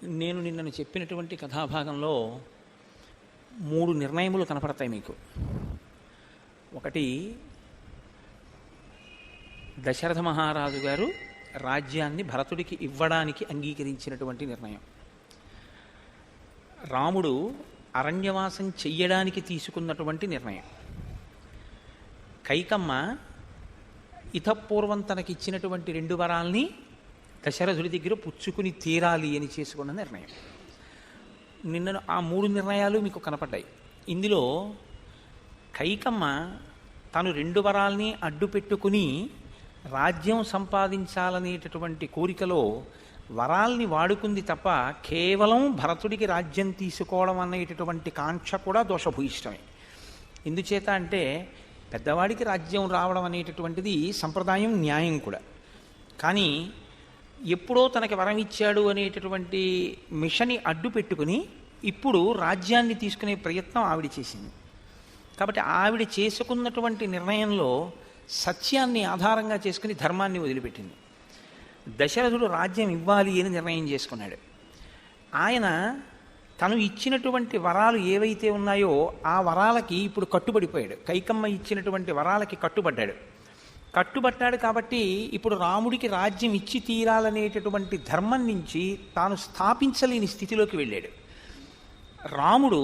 నేను నిన్నను చెప్పినటువంటి కథాభాగంలో 3 నిర్ణయములు కనపడతాయి మీకు. ఒకటి, దశరథ మహారాజు గారు రాజ్యాన్ని భరతుడికి ఇవ్వడానికి అంగీకరించినటువంటి నిర్ణయం. రాముడు అరణ్యవాసం చెయ్యడానికి తీసుకున్నటువంటి నిర్ణయం. కైకమ్మ ఇతపూర్వం తనకిచ్చినటువంటి 2 వరాల్ని దశరథుడి దగ్గర పుచ్చుకుని తీరాలి అని చేసుకున్న నిర్ణయం. నిన్న ఆ 3 నిర్ణయాలు మీకు కనపడ్డాయి. ఇందులో కైకమ్మ తను 2 వరాల్ని అడ్డు పెట్టుకుని రాజ్యం సంపాదించాలనేటటువంటి కోరికలో వరాల్ని వాడుకుంది తప్ప కేవలం భరతుడికి రాజ్యం తీసుకోవడం అనేటటువంటి కాంక్ష కూడా దోషభూయిష్టమే. ఎందుచేత అంటే పెద్దవాడికి రాజ్యం రావడం అనేటటువంటిది సంప్రదాయం, న్యాయం కూడా. కానీ ఎప్పుడో తనకి వరం ఇచ్చాడు అనేటటువంటి మిషన్ని అడ్డు పెట్టుకుని ఇప్పుడు రాజ్యాన్ని తీసుకునే ప్రయత్నం ఆవిడ చేసింది. కాబట్టి ఆవిడ చేసుకున్నటువంటి నిర్ణయంలో సత్యాన్ని ఆధారంగా చేసుకుని ధర్మాన్ని వదిలిపెట్టింది. దశరథుడు రాజ్యం ఇవ్వాలి అని నిర్ణయం చేసుకున్నాడు. ఆయన తను ఇచ్చినటువంటి వరాలు ఏవైతే ఉన్నాయో ఆ వరాలకి ఇప్పుడు కట్టుబడిపోయాడు. కైకమ్మ ఇచ్చినటువంటి వరాలకి కట్టుబట్టాడు కాబట్టి ఇప్పుడు రాముడికి రాజ్యం ఇచ్చి తీరాలనేటటువంటి ధర్మం నుంచి తాను స్థాపించలేని స్థితిలోకి వెళ్ళాడు. రాముడు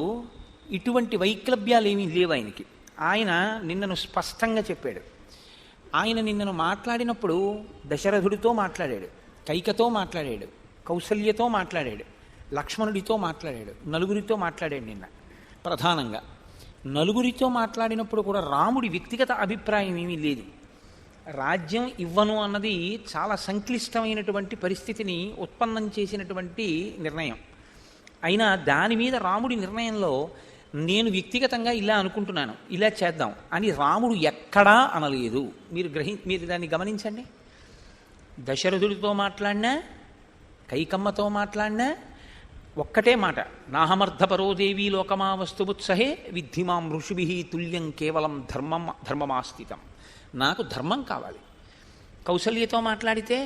ఇటువంటి వైక్లభ్యాలు ఏమీ లేవు ఆయనకి. ఆయన నిన్నను స్పష్టంగా చెప్పాడు. ఆయన నిన్నను మాట్లాడినప్పుడు దశరథుడితో మాట్లాడాడు, కైకతో మాట్లాడాడు, కౌసల్యతో మాట్లాడాడు, లక్ష్మణుడితో మాట్లాడాడు, నలుగురితో మాట్లాడాడు. నిన్న ప్రధానంగా నలుగురితో మాట్లాడినప్పుడు కూడా రాముడి వ్యక్తిగత అభిప్రాయం ఏమీ లేదు. రాజ్యం ఇవ్వను అన్నది చాలా సంక్లిష్టమైనటువంటి పరిస్థితిని ఉత్పన్నం చేసినటువంటి నిర్ణయం. అయినా దాని మీద రాముడి నిర్ణయంలో నేను వ్యక్తిగతంగా ఇలా అనుకుంటున్నాను, ఇలా చేద్దాం అని రాముడు ఎక్కడా అనలేదు. మీరు దాన్ని గమనించండి. దశరథుడితో మాట్లాడినా, కైకమ్మతో మాట్లాడినా ఒక్కటే మాట, నాహమర్థపరోదేవీ లోకమావస్తుబుత్సహే విద్ధిమాం ఋషిభి తుల్యం కేవలం ధర్మమాస్థితం. నాకు ధర్మం కావాలి. కౌసల్యతో మాట్లాడితే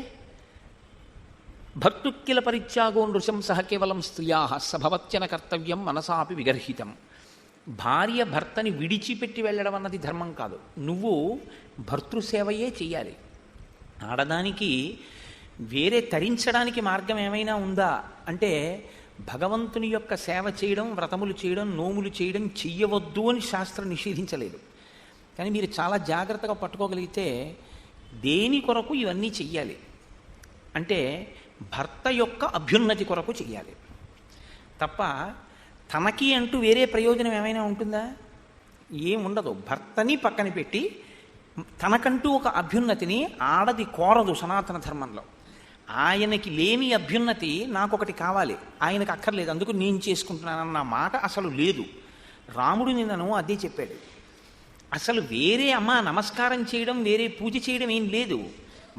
భర్తుక్కిల పరిత్యాగో నృశంసః కేవలం స్త్రియా సభవత్యన కర్తవ్యం మనసాపి విగర్హితం. భార్య భర్తని విడిచిపెట్టి వెళ్ళడం అన్నది ధర్మం కాదు. నువ్వు భర్తృసేవయే చెయ్యాలి. ఆడదానికి వేరే తరించడానికి మార్గం ఏమైనా ఉందా అంటే భగవంతుని యొక్క సేవ చేయడం, వ్రతములు చేయడం, నోములు చేయడం చెయ్యవద్దు అని శాస్త్రం నిషేధించలేదు. కానీ మీరు చాలా జాగ్రత్తగా పట్టుకోగలిగితే దేని కొరకు ఇవన్నీ చెయ్యాలి అంటే భర్త యొక్క అభ్యున్నతి కొరకు చెయ్యాలి తప్ప తనకి అంటూ వేరే ప్రయోజనం ఏమైనా ఉంటుందా? ఏముండదు. భర్తని పక్కన పెట్టి తనకంటూ ఒక అభ్యున్నతిని ఆడది కోరదు సనాతన ధర్మంలో. ఆయనకి లేని అభ్యున్నతి నాకొకటి కావాలి, ఆయనకు అక్కర్లేదు, అందుకు నేను చేసుకుంటున్నానన్న మాట అసలు లేదు. రాముడు నిన్నను అదే చెప్పాడు. అసలు వేరే నమస్కారం చేయడం, వేరే పూజ చేయడం ఏం లేదు.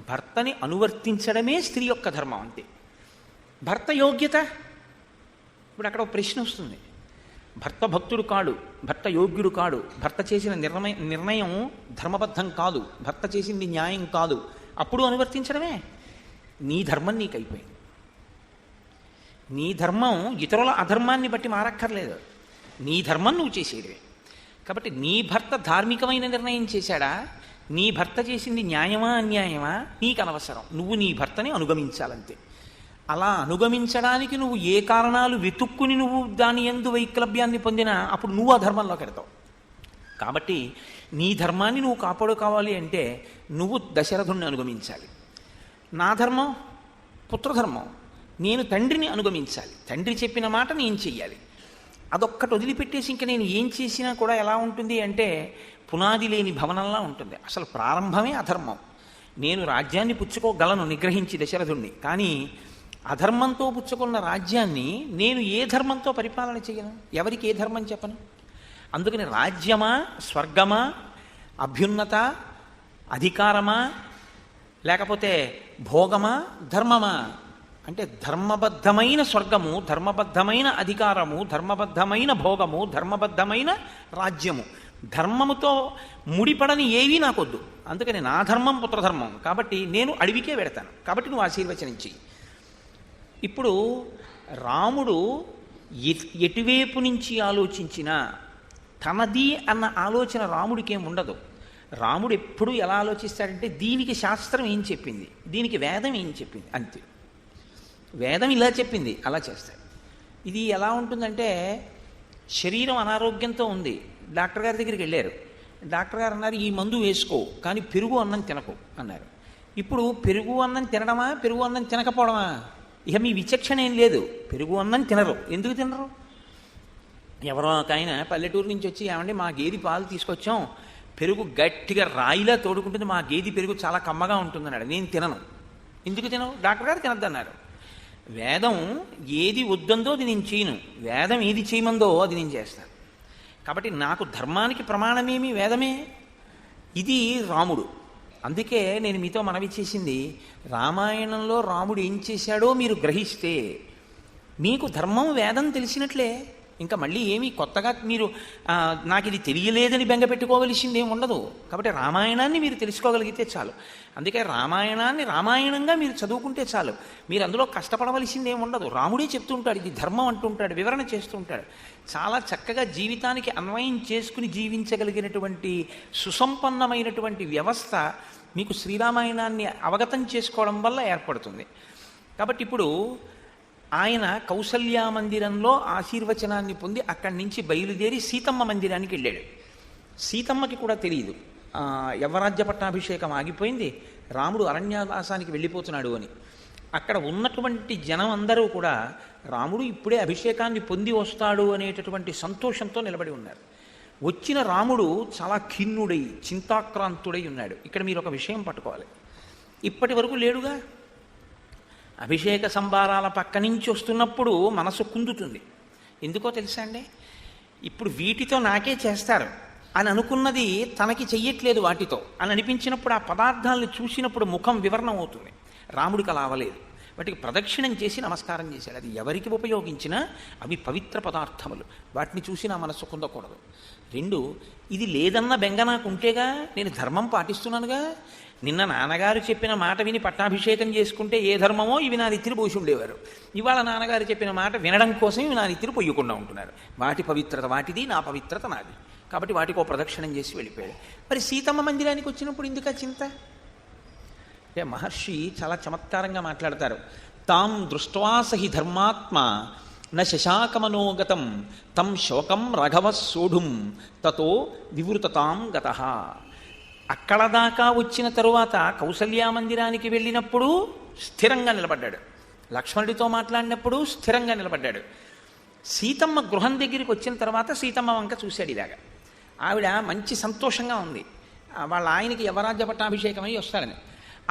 భర్తని అనువర్తించడమే స్త్రీ యొక్క ధర్మం అంతే. భర్త యోగ్యత, ఇప్పుడు అక్కడ ఒక ప్రశ్న వస్తుంది. భర్త భక్తుడు కాడు, భర్త యోగ్యుడు కాడు, భర్త చేసిన నిర్ణయం ధర్మబద్ధం కాదు, భర్త చేసింది న్యాయం కాదు, అప్పుడు అనువర్తించడమే. నీ ధర్మం నీకు అయిపోయింది. నీ ధర్మం ఇతరుల అధర్మాన్ని బట్టి మారక్కర్లేదు. నీ ధర్మం నువ్వు చేసేదే. కాబట్టి నీ భర్త ధార్మికమైన నిర్ణయం చేశాడా, నీ భర్త చేసింది న్యాయమా అన్యాయమా నీకు అనవసరం. నువ్వు నీ భర్తని అనుగమించాలంతే. అలా అనుగమించడానికి నువ్వు ఏ కారణాలు వెతుక్కుని నువ్వు దాని యందు వైక్లభ్యాన్ని పొందినా అప్పుడు నువ్వు ఆ ధర్మంలోకి వెడతావు. కాబట్టి నీ ధర్మాన్ని నువ్వు కాపాడుకోవాలి అంటే నువ్వు దశరథుణ్ణి అనుగమించాలి. నా ధర్మం పుత్రధర్మం, నేను తండ్రిని అనుగమించాలి. తండ్రి చెప్పిన మాట నేను చెయ్యాలి. అదొక్కటి వదిలిపెట్టేసి ఇంక నేను ఏం చేసినా కూడా ఎలా ఉంటుంది అంటే పునాది లేని భవనంలా ఉంటుంది. అసలు ప్రారంభమే అధర్మం. నేను రాజ్యాన్ని పుచ్చుకోగలను నిగ్రహించి దశరథుణ్ణి, కానీ అధర్మంతో పుచ్చుకున్న రాజ్యాన్ని నేను ఏ ధర్మంతో పరిపాలన చేయను? ఎవరికి ఏ ధర్మం చెప్పను? అందుకని రాజ్యమా, స్వర్గమా, అభ్యున్నత, అధికారమా, లేకపోతే భోగమా, ధర్మమా అంటే ధర్మబద్ధమైన స్వర్గము, ధర్మబద్ధమైన అధికారము, ధర్మబద్ధమైన భోగము, ధర్మబద్ధమైన రాజ్యము, ధర్మముతో ముడిపడని ఏవీ నాకొద్దు. అందుకని నా ధర్మం పుత్రధర్మం. కాబట్టి నేను అడవికే వెడతాను. కాబట్టి నువ్వు ఆశీర్వచనం చెయ్యి. ఇప్పుడు రాముడు ఎటువైపు నుంచి ఆలోచించినా తనది అన్న ఆలోచన రాముడికి ఏమి ఉండదు. రాముడు ఎప్పుడూ ఎలా ఆలోచిస్తాడంటే దీనికి శాస్త్రం ఏం చెప్పింది, దీనికి వేదం ఏం చెప్పింది, అంతే. వేదం ఇలా చెప్పింది, అలా చేస్తాడు. ఇది ఎలా ఉంటుందంటే, శరీరం అనారోగ్యంతో ఉంది, డాక్టర్ గారి దగ్గరికి వెళ్ళారు. డాక్టర్ గారు అన్నారు ఈ మందు వేసుకో కానీ పెరుగు అన్నం తినకు అన్నారు. ఇప్పుడు పెరుగు అన్నం తినడమా పెరుగు అన్నం తినకపోవడమా? ఇక మీ విచక్షణ ఏం లేదు. పెరుగు అన్నం తినరు. ఎందుకు తినరు? ఎవరో ఒక ఆయన పల్లెటూరు నుంచి వచ్చి ఏమంటే మా గేది పాలు తీసుకొచ్చాం, పెరుగు గట్టిగా రాయిలా తోడుకుంటుంది, మా గేది పెరుగు చాలా కమ్మగా ఉంటుందన్నాడు. నేను తినను. ఎందుకు తినవు? డాక్టర్ గారు తినద్దన్నారు. వేదం ఏది వద్దందో అది నేను చేయను, వేదం ఏది చేయమందో అది నేను చేస్తాను. కాబట్టి నాకు ధర్మానికి ప్రమాణమేమి వేదమే. ఇది రాముడు. అందుకే నేను మీతో మనవి చేసింది, రామాయణంలో రాముడు ఏం చేశాడో మీరు గ్రహిస్తే మీకు ధర్మం వేదం తెలిసినట్లే. ఇంకా మళ్ళీ ఏమీ కొత్తగా మీరు నాకు ఇది తెలియలేదని బెంగ పెట్టుకోవలసింది ఏమి ఉండదు. కాబట్టి రామాయణాన్ని మీరు తెలుసుకోగలిగితే చాలు. అందుకే రామాయణాన్ని రామాయణంగా మీరు చదువుకుంటే చాలు. మీరు అందులో కష్టపడవలసింది ఏమి ఉండదు. రాముడే చెప్తూ ఉంటాడు, ఇది ధర్మం అంటూ ఉంటాడు, వివరణ చేస్తూ ఉంటాడు. చాలా చక్కగా జీవితానికి అన్వయం చేసుకుని జీవించగలిగినటువంటి సుసంపన్నమైనటువంటి వ్యవస్థ మీకు శ్రీరామాయణాన్ని అవగతం చేసుకోవడం వల్ల ఏర్పడుతుంది. కాబట్టి ఇప్పుడు ఆయన కౌసల్యా మందిరంలో ఆశీర్వచనాన్ని పొంది అక్కడి నుంచి బయలుదేరి సీతమ్మ మందిరానికి వెళ్ళాడు. సీతమ్మకి కూడా తెలియదు యవరాజ్య పట్టాభిషేకం ఆగిపోయింది, రాముడు అరణ్యవాసానికి వెళ్ళిపోతున్నాడు అని. అక్కడ ఉన్నటువంటి జనం అందరూ కూడా రాముడు ఇప్పుడే అభిషేకాన్ని పొంది వస్తాడు అనేటటువంటి సంతోషంతో నిలబడి ఉన్నారు. వచ్చిన రాముడు చాలా ఖిన్నుడై చింతాక్రాంతుడై ఉన్నాడు. ఇక్కడ మీరు ఒక విషయం పట్టుకోవాలి. ఇప్పటి వరకు లేడుగా. అభిషేక సంబారాల పక్క నుంచి వస్తున్నప్పుడు మనసు కుందుతుంది. ఎందుకో తెలుసా అండి? ఇప్పుడు వీటితో నాకే చేస్తారు అని అనుకున్నది తనకి చెయ్యట్లేదు వాటితో అని అనిపించినప్పుడు, ఆ పదార్థాలను చూసినప్పుడు ముఖం వివరణం అవుతుంది. రాముడికి అలా అవ్వలేదు. వాటికి ప్రదక్షిణం చేసి నమస్కారం చేశాడు. అది ఎవరికి ఉపయోగించినా అవి పవిత్ర పదార్థములు, వాటిని చూసి నా మనస్సు కుందకూడదు. రెండు, ఇది లేదన్న బెంగ నాకు ఉంటేగా నేను ధర్మం పాటిస్తున్నానుగా. నిన్న నాన్నగారు చెప్పిన మాట విని పట్టాభిషేకం చేసుకుంటే ఏ ధర్మమో ఇవి నా నెత్తిని పోసి ఉండేవారు. ఇవాళ నాన్నగారు చెప్పిన మాట వినడం కోసం ఇవి నా నెత్తిని పొయ్యకుండా ఉంటున్నారు. వాటి పవిత్రత వాటిది, నా పవిత్రత నాది. కాబట్టి వాటికి ఓ ప్రదక్షిణం చేసి వెళ్ళిపోయాడు. మరి సీతమ్మ మందిరానికి వచ్చినప్పుడు ఎందుకు ఆ చింత? అంటే మహర్షి చాలా చమత్కారంగా మాట్లాడతారు. తాం దృష్ట్వాసహి ధర్మాత్మ న శశాకమనోగతం తం శోకం రఘవ సోఢుం తతో వివృతతాం గతః. అక్కడ దాకా వచ్చిన తరువాత కౌసల్యా మందిరానికి వెళ్ళినప్పుడు స్థిరంగా నిలబడ్డాడు. లక్ష్మణుడితో మాట్లాడినప్పుడు స్థిరంగా నిలబడ్డాడు. సీతమ్మ గృహం దగ్గరికి వచ్చిన తర్వాత సీతమ్మ వంక చూశాడు. ఇలాగా ఆవిడ మంచి సంతోషంగా ఉంది. వాళ్ళ ఆయనకి యవరాజ్య పట్టాభిషేకం అయ్యి వస్తాడని.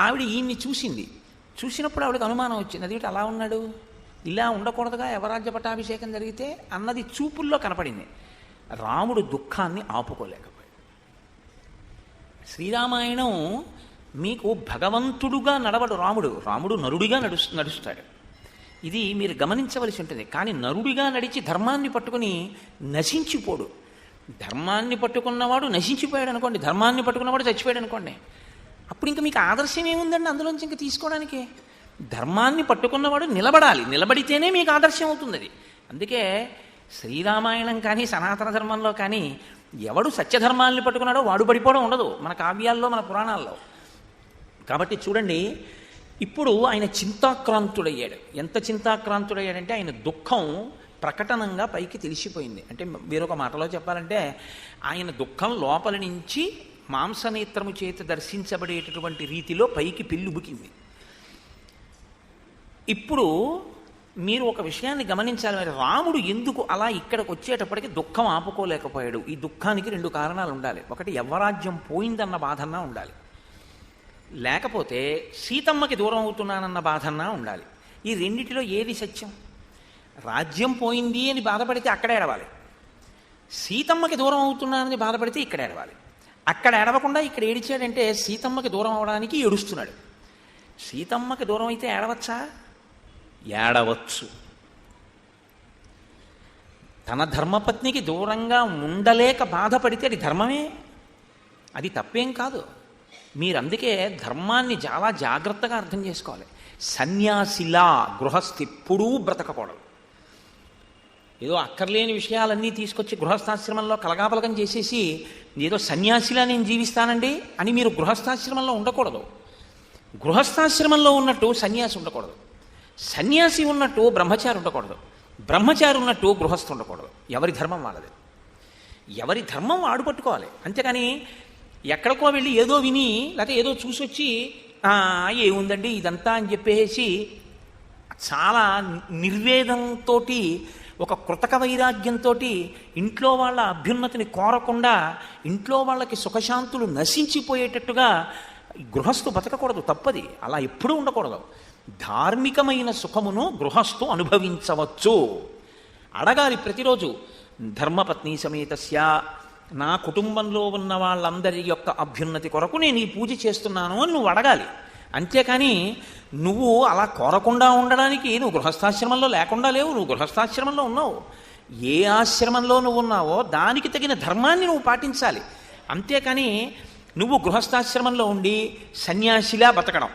ఆవిడ ఈయన్ని చూసింది. చూసినప్పుడు ఆవిడకి అనుమానం వచ్చింది, అదేమిటి అలా ఉన్నాడు, ఇలా ఉండకూడదుగా యవరాజ్య పట్టాభిషేకం జరిగితే అన్నది చూపుల్లో కనపడింది. రాముడు దుఃఖాన్ని ఆపుకోలేకపోయాడు. శ్రీరామాయణం మీకు భగవంతుడుగా నడవడు రాముడు, రాముడు నరుడిగా నడుస్తాడు. ఇది మీరు గమనించవలసి ఉంటుంది. కానీ నరుడిగా నడిచి ధర్మాన్ని పట్టుకుని నశించిపోడు. ధర్మాన్ని పట్టుకున్నవాడు నశించిపోయాడు అనుకోండి, ధర్మాన్ని పట్టుకున్నవాడు చచ్చిపోయాడు అనుకోండి, అప్పుడు ఇంకా మీకు ఆదర్శం ఏముందండి అందులోంచి ఇంకా తీసుకోవడానికి? ధర్మాన్ని పట్టుకున్నవాడు నిలబడాలి, నిలబడితేనే మీకు ఆదర్శం అవుతుంది అది. అందుకే శ్రీరామాయణం కానీ సనాతన ధర్మంలో కానీ ఎవడు సత్యధర్మాన్ని పట్టుకున్నాడో వాడు పడిపోవడం ఉండదు మన కావ్యాల్లో, మన పురాణాల్లో. కాబట్టి చూడండి, ఇప్పుడు ఆయన చింతాక్రాంతుడయ్యాడు. ఎంత చింతాక్రాంతుడయ్యాడంటే ఆయన దుఃఖం ప్రకటనంగా పైకి తెలిసిపోయింది. అంటే వేరొక మాటలో చెప్పాలంటే ఆయన దుఃఖం లోపలి నుంచి మాంసనేత్రము చేత దర్శించబడేటటువంటి రీతిలో పైకి పెళ్ళుబుకింది. ఇప్పుడు మీరు ఒక విషయాన్ని గమనించాలి. మరి రాముడు ఎందుకు అలా ఇక్కడికి వచ్చేటప్పటికి దుఃఖం ఆపుకోలేకపోయాడు? ఈ దుఃఖానికి రెండు కారణాలు ఉండాలి. ఒకటి యవ్వరాజ్యం పోయిందన్న బాధన్నా ఉండాలి, లేకపోతే సీతమ్మకి దూరం అవుతున్నానన్న బాధన్నా ఉండాలి. ఈ రెండిటిలో ఏది సత్యం? రాజ్యం పోయింది అని బాధపడితే అక్కడ ఏడవాలి, సీతమ్మకి దూరం అవుతున్నానని బాధపడితే ఇక్కడ ఏడవాలి. అక్కడ ఏడవకుండా ఇక్కడ ఏడిచాడంటే సీతమ్మకి దూరం అవడానికి ఏడుస్తున్నాడు. సీతమ్మకి దూరం అయితే ఏడవచ్చా? ఏడవచ్చు. తన ధర్మపత్నికి దూరంగా ఉండలేక బాధపడితే అది ధర్మమే, అది తప్పేం కాదు. మీరు అందుకే ధర్మాన్ని చాలా జాగ్రత్తగా అర్థం చేసుకోవాలి. సన్యాసిలా గృహస్థి ఎప్పుడూ బ్రతకకూడదు. ఏదో అక్కర్లేని విషయాలన్నీ తీసుకొచ్చి గృహస్థాశ్రమంలో కలగాపలకం చేసేసి ఏదో సన్యాసిలా నేను జీవిస్తానండి అని మీరు గృహస్థాశ్రమంలో ఉండకూడదు. గృహస్థాశ్రమంలో ఉన్నట్టు సన్యాసి ఉండకూడదు. సన్యాసి ఉన్నట్టు బ్రహ్మచారి ఉండకూడదు. బ్రహ్మచారి ఉన్నట్టు గృహస్థు ఉండకూడదు. ఎవరి ధర్మం వాళ్ళది. ఎవరి ధర్మం వాడు పట్టుకోవాలి. అంతేకాని ఎక్కడికో వెళ్ళి ఏదో విని లేకపోతే ఏదో చూసొచ్చి ఏముందండి ఇదంతా అని చెప్పేసి చాలా నిర్వేదంతో ఒక కృతక వైరాగ్యంతో ఇంట్లో వాళ్ళ అభ్యున్నతిని కోరకుండా ఇంట్లో వాళ్ళకి సుఖశాంతులు నశించిపోయేటట్టుగా గృహస్థు బతకకూడదు. తప్పది. అలా ఎప్పుడూ ఉండకూడదు. ధార్మికమైన సుఖమును గృహస్థు అనుభవించవచ్చు. అడగాలి ప్రతిరోజు. ధర్మపత్ని సమేతస్య, నా కుటుంబంలో ఉన్న వాళ్ళందరి యొక్క అభ్యున్నతి కొరకు నేను ఈ పూజ చేస్తున్నాను అని నువ్వు అడగాలి. అంతేకాని నువ్వు అలా కోరకుండా ఉండడానికి నువ్వు గృహస్థాశ్రమంలో లేకుండా లేవు. నువ్వు గృహస్థాశ్రమంలో ఉన్నావు. ఏ ఆశ్రమంలో నువ్వు ఉన్నావో దానికి తగిన ధర్మాన్ని నువ్వు పాటించాలి. అంతేకాని నువ్వు గృహస్థాశ్రమంలో ఉండి సన్యాసిలా బతకడం,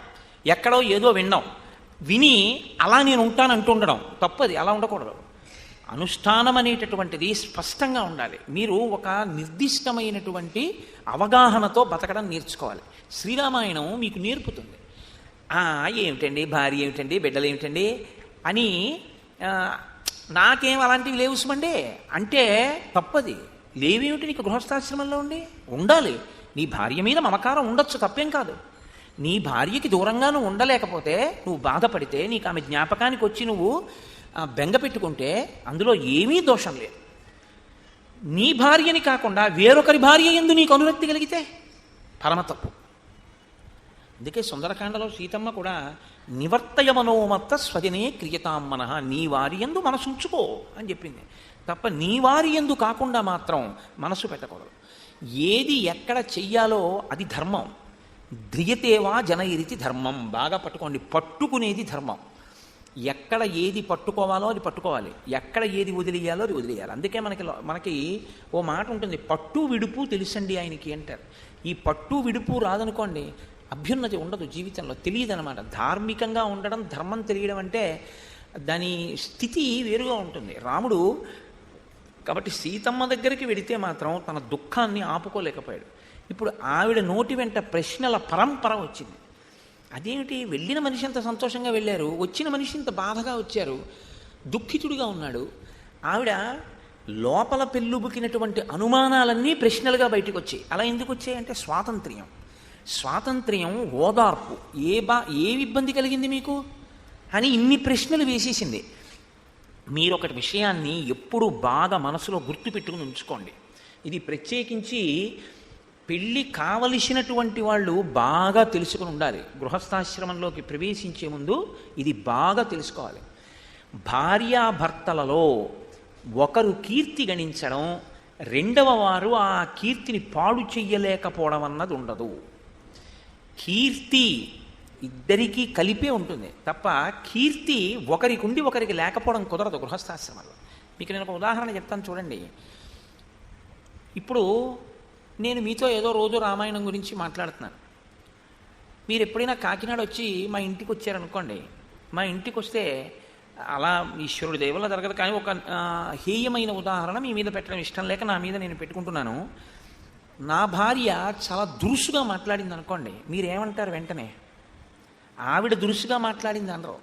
ఎక్కడో ఏదో విని అలా నేను ఉంటానంటూ ఉండడం తప్పది. అలా ఉండకూడదు. అనుష్ఠానం అనేటటువంటిది స్పష్టంగా ఉండాలి. మీరు ఒక నిర్దిష్టమైనటువంటి అవగాహనతో బతకడం నేర్చుకోవాలి. శ్రీరామాయణం మీకు నేర్పుతుంది. ఏమిటండి భార్య ఏమిటండి బిడ్డలు ఏమిటండి అని నాకేం అలాంటివి లేవు సుమండి అంటే తప్పది. లేవేమిటి నీకు గృహస్థాశ్రమంలో ఉండాలి. నీ భార్య మీద మమకారం ఉండొచ్చు, తప్పేం కాదు. నీ భార్యకి దూరంగా నువ్వు ఉండలేకపోతే, నువ్వు బాధపడితే, నీకు ఆమె జ్ఞాపకానికి వచ్చి నువ్వు బెంగ పెట్టుకుంటే అందులో ఏమీ దోషం లేదు. నీ భార్యని కాకుండా వేరొకరి భార్య యందు నీకు అనురక్తి కలిగితే పరమ తప్పు. అందుకే సుందరకాండలో సీతమ్మ కూడా నివర్తయ మనోమత్త స్వజనే క్రియతాం మనః, నీ వారి యందు మనసు ఉంచుకో అని చెప్పింది. తప్ప నీ వారి యందు కాకుండా మాత్రం మనసు పెట్టకూడదు. ఏది ఎక్కడ చెయ్యాలో అది ధర్మం. ధ్రియతేవా జనయిరితి ధర్మం. బాగా పట్టుకోండి. పట్టుకునేది ధర్మం. ఎక్కడ ఏది పట్టుకోవాలో అది పట్టుకోవాలి, ఎక్కడ ఏది వదిలేయాలో అది వదిలేయాలి. అందుకే మనకి ఓ మాట ఉంటుంది, పట్టు విడుపు తెలుసండి ఆయనకి అంటారు. ఈ పట్టు విడుపు రాదనుకోండి అభ్యున్నతి ఉండదు జీవితంలో, తెలియదు అనమాట. ధార్మికంగా ఉండడం, ధర్మం తెలియడం అంటే దాని స్థితి వేరుగా ఉంటుంది. రాముడు కాబట్టి సీతమ్మ దగ్గరికి వెడితే మాత్రం తన దుఃఖాన్ని ఆపుకోలేకపోయాడు. ఇప్పుడు ఆవిడ నోటి వెంట ప్రశ్నల పరంపర వచ్చింది. అదేమిటి, వెళ్ళిన మనిషి అంత సంతోషంగా వెళ్ళారు, వచ్చిన మనిషి ఇంత బాధగా వచ్చారు, దుఃఖితుడిగా ఉన్నాడు. ఆవిడ లోపల పెళ్ళుబుకినటువంటి అనుమానాలన్నీ ప్రశ్నలుగా బయటకు వచ్చాయి. అలా ఎందుకు వచ్చాయి అంటే స్వాతంత్ర్యం ఓదార్పు. ఏ ఇబ్బంది కలిగింది మీకు అని ఇన్ని ప్రశ్నలు వేసేసింది. మీరు ఒకటి విషయాన్ని ఎప్పుడు బాగా మనసులో గుర్తుపెట్టుకుని ఉంచుకోండి. ఇది ప్రత్యేకించి పెళ్ళి కావలసినటువంటి వాళ్ళు బాగా తెలుసుకుని ఉండాలి. గృహస్థాశ్రమంలోకి ప్రవేశించే ముందు ఇది బాగా తెలుసుకోవాలి. భార్యాభర్తలలో ఒకరు కీర్తి గణించడం, రెండవ వారు ఆ కీర్తిని పాడు చెయ్యలేకపోవడం అన్నది ఉండదు. కీర్తి ఇద్దరికీ కలిపే ఉంటుంది తప్ప కీర్తి ఒకరికి ఉండి ఒకరికి లేకపోవడం కుదరదు గృహస్థాశ్రమంలో. మీకు నేను ఒక ఉదాహరణ చెప్తాను చూడండి. ఇప్పుడు నేను మీతో ఏదో రోజు రామాయణం గురించి మాట్లాడుతున్నాను. మీరు ఎప్పుడైనా కాకినాడ వచ్చి మా ఇంటికి వచ్చారనుకోండి, మా ఇంటికి వస్తే అలా ఈశ్వరుడి దయ వల్ల జరగదు, కానీ ఒక హేయమైన ఉదాహరణ మీ మీద పెట్టడం ఇష్టం లేక నా మీద నేను పెట్టుకుంటున్నాను. నా భార్య చాలా దురుసుగా మాట్లాడింది అనుకోండి, మీరేమంటారు వెంటనే? ఆవిడ దురుసుగా మాట్లాడింది అనరు.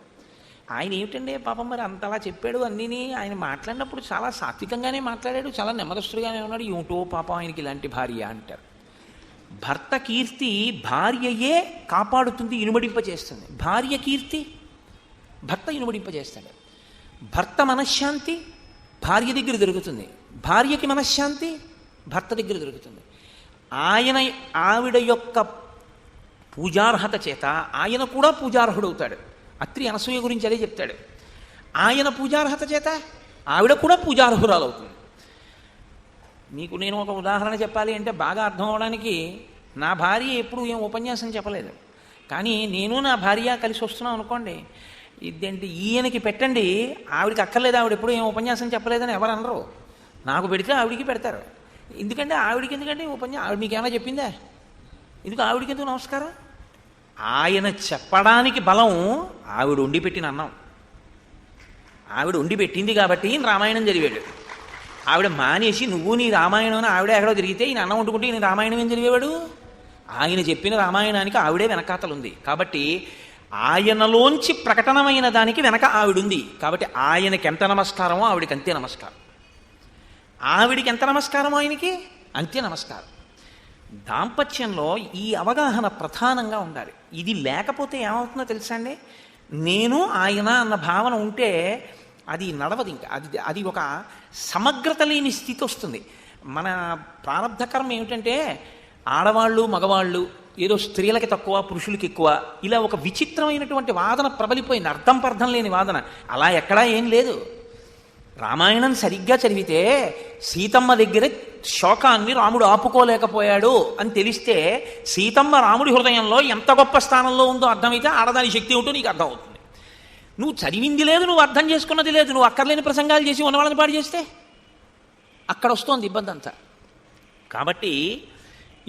ఆయన ఏమిటండి పాపం మరి అంతలా చెప్పాడు అన్నీని, ఆయన మాట్లాడినప్పుడు చాలా సాత్వికంగానే మాట్లాడాడు, చాలా నెమ్మదస్తుడిగానే ఉన్నాడు, ఏమిటో పాపం ఆయనకి ఇలాంటి భార్య అంటారు. భర్త కీర్తి భార్యయే కాపాడుతుంది, ఇనుమడింపజేస్తుంది. భార్య కీర్తి భర్త ఇనుమడింపజేస్తాడు. భర్త మనశ్శాంతి భార్య దగ్గర దొరుకుతుంది, భార్యకి మనశ్శాంతి భర్త దగ్గర దొరుకుతుంది. ఆవిడ యొక్క పూజార్హత చేత ఆయన కూడా పూజార్హుడవుతాడు. అత్రి అనసూయ గురించి అదే చెప్తాడు. ఆయన పూజార్హత చేత ఆవిడ కూడా పూజార్హురాలు అవుతుంది. మీకు నేను ఒక ఉదాహరణ చెప్పాలి అంటే బాగా అర్థం అవడానికి, నా భార్య ఎప్పుడు ఏం ఉపన్యాసం చెప్పలేదు, కానీ నేను నా భార్య కలిసి వస్తున్నాం అనుకోండి, ఇదేంటి ఈయనకి పెట్టండి, ఆవిడికి అక్కర్లేదు, ఆవిడ ఎప్పుడు ఏం ఉపన్యాసం చెప్పలేదని ఎవరు అనరు. నాకు పెడితే ఆవిడికి పెడతారు. ఎందుకంటే ఆవిడికి ఎందుకంటే ఆవిడ మీకు ఏమైనా చెప్పిందా? ఎందుకు ఆవిడికి ఎందుకు నమస్కారం? ఆయన చెప్పడానికి బలం ఆవిడ వండి పెట్టిన అన్నం. ఆవిడ వండి పెట్టింది కాబట్టి ఈయన రామాయణం చదివాడు. ఆవిడ మానేసి నువ్వు నీ రామాయణం అని ఆవిడ ఎక్కడో తిరిగితే ఈయన అన్నం వండుకుంటే ఈయన రామాయణం ఏం చదివేవాడు? ఆయన చెప్పిన రామాయణానికి ఆవిడే వెనకాతలుంది. కాబట్టి ఆయనలోంచి ప్రకటనమైన దానికి వెనక ఆవిడుంది. కాబట్టి ఆయనకి ఎంత నమస్కారమో ఆవిడికి అంతే నమస్కారం. ఆవిడికి ఎంత నమస్కారమో ఆయనకి అంతే నమస్కారం. దాంపత్యంలో ఈ అవగాహన ప్రధానంగా ఉండాలి. ఇది లేకపోతే ఏమవుతుందో తెలుసా అండి? నేను ఆయన అన్న భావన ఉంటే అది నడవదు. ఇంకా అది ఒక సమగ్రత లేని స్థితి వస్తుంది. మన ప్రారంధ కర్మ ఏమిటంటే ఆడవాళ్ళు మగవాళ్ళు ఏదో స్త్రీలకి తక్కువ పురుషులకి ఎక్కువ ఇలా ఒక విచిత్రమైనటువంటి వాదన ప్రబలిపోయింది. అర్థం పర్థం లేని వాదన. అలా ఎక్కడా ఏం లేదు. రామాయణం సరిగ్గా చదివితే సీతమ్మ దగ్గర శోకాన్ని రాముడు ఆపుకోలేకపోయాడు అని తెలిస్తే సీతమ్మ రాముడి హృదయంలో ఎంత గొప్ప స్థానంలో ఉందో అర్థమైతే ఆడదాని శక్తి ఉంటూ నీకు అర్థం అవుతుంది. నువ్వు చదివింది లేదు, నువ్వు అర్థం చేసుకున్నది లేదు, నువ్వు అక్కర్లేని ప్రసంగాలు చేసి ఉన్నవాళ్ళని పాడు చేస్తే అక్కడ వస్తోంది ఇబ్బంది అంతా. కాబట్టి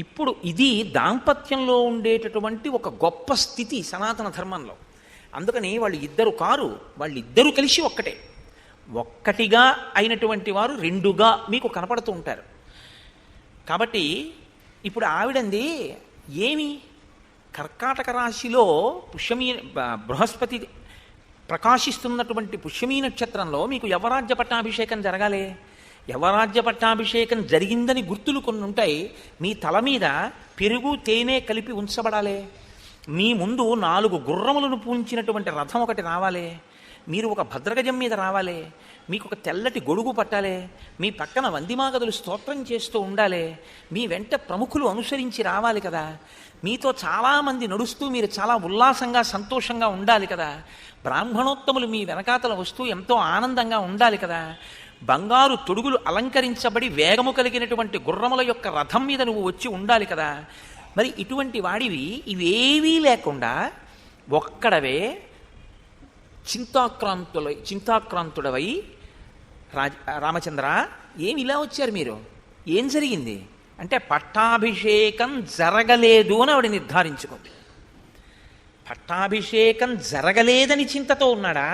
ఇప్పుడు ఇది దాంపత్యంలో ఉండేటటువంటి ఒక గొప్ప స్థితి సనాతన ధర్మంలో. అందుకని వాళ్ళు ఇద్దరు కారు, వాళ్ళిద్దరూ కలిసి ఒక్కటే. ఒక్కటిగా అయినటువంటి వారు రెండుగా మీకు కనపడుతూ ఉంటారు. కాబట్టి ఇప్పుడు ఆవిడంది ఏమి కర్కాటక రాశిలో బృహస్పతి ప్రకాశిస్తున్నటువంటి పుష్యమీ నక్షత్రంలో మీకు యవరాజ్య పట్టాభిషేకం జరగాలి. యవరాజ్య పట్టాభిషేకం జరిగిందని గుర్తులు కొన్ని ఉంటాయి. మీ తల మీద పెరుగు తేనె కలిపి ఉంచబడాలి. మీ ముందు 4 గుర్రములను పూంచినటువంటి రథం ఒకటి రావాలి. మీరు ఒక భద్రగజం మీద రావాలి. మీకు ఒక తెల్లటి గొడుగు పట్టాలి. మీ పక్కన వందిమాగదులు స్తోత్రం చేస్తూ ఉండాలి. మీ వెంట ప్రముఖులు అనుసరించి రావాలి కదా. మీతో చాలామంది నడుస్తూ మీరు చాలా ఉల్లాసంగా సంతోషంగా ఉండాలి కదా. బ్రాహ్మణోత్తములు మీ వెనకాతల వస్తూ ఎంతో ఆనందంగా ఉండాలి కదా. బంగారు తొడుగులు అలంకరించబడి వేగము కలిగినటువంటి గుర్రముల యొక్క రథం మీద నువ్వు వచ్చి ఉండాలి కదా. మరి ఇటువంటి వాడివి ఇవేవీ లేకుండా ఒక్కడవే చింతాక్రాంతుడవై రామచంద్ర ఏమి ఇలా వచ్చారు మీరు? ఏం జరిగింది అంటే పట్టాభిషేకం జరగలేదు అని ఆవిడ నిర్ధారించుకుంది. పట్టాభిషేకం జరగలేదని చింతతో ఉన్నాడా?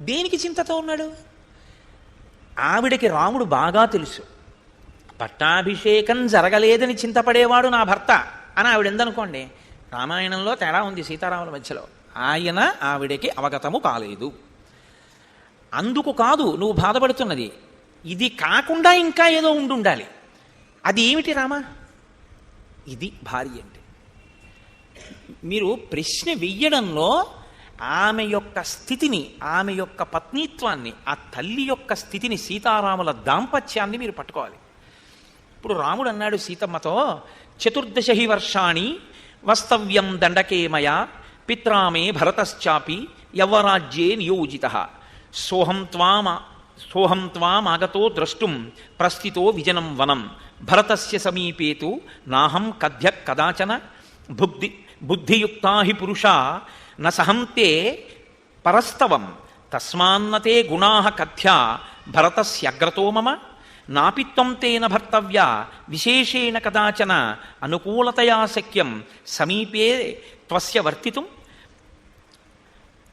దేనికి చింతతో ఉన్నాడు? ఆవిడకి రాముడు బాగా తెలుసు. పట్టాభిషేకం జరగలేదని చింతపడేవాడు నా భర్త అని ఆవిడెందనుకోండి. రామాయణంలో తేడా ఉంది సీతారాముల మధ్యలో. ఆయన ఆవిడకి అవగతము కాలేదు. అందుకు కాదు నువ్వు బాధపడుతున్నది. ఇది కాకుండా ఇంకా ఏదో ఉండాలి. అది ఏమిటి రామా? ఇది భార్య అంటే. మీరు ప్రశ్న వెయ్యడంలో ఆమె యొక్క స్థితిని, ఆమె యొక్క పత్నీత్వాన్ని, ఆ తల్లి యొక్క స్థితిని, సీతారాముల దాంపత్యాన్ని మీరు పట్టుకోవాలి. ఇప్పుడు రాముడు అన్నాడు సీతమ్మతో, 14 వర్షాణి వస్తవ్యం దండకేమయ పిత్రామే భరతశ్చాపి యవ్వరాజ్యే నియోజితః సోహం త్వామాగతో ద్రష్టుం ప్రస్థితో విజనం వనం భరతస్య సమీపేతు నాహం కథ్య కదాచన బుద్ధియుక్తా హి పురుషా న సహంతే పరస్తవం తస్మాన్నతే గుణాః కథ్యా భరతస్యగ్రతో మమ నాపిత్వం తేన భర్తవ్య విశేషేణ కదాచన అనుకూలతయా శక్యం సమీపే త్వస్య వర్తితుం.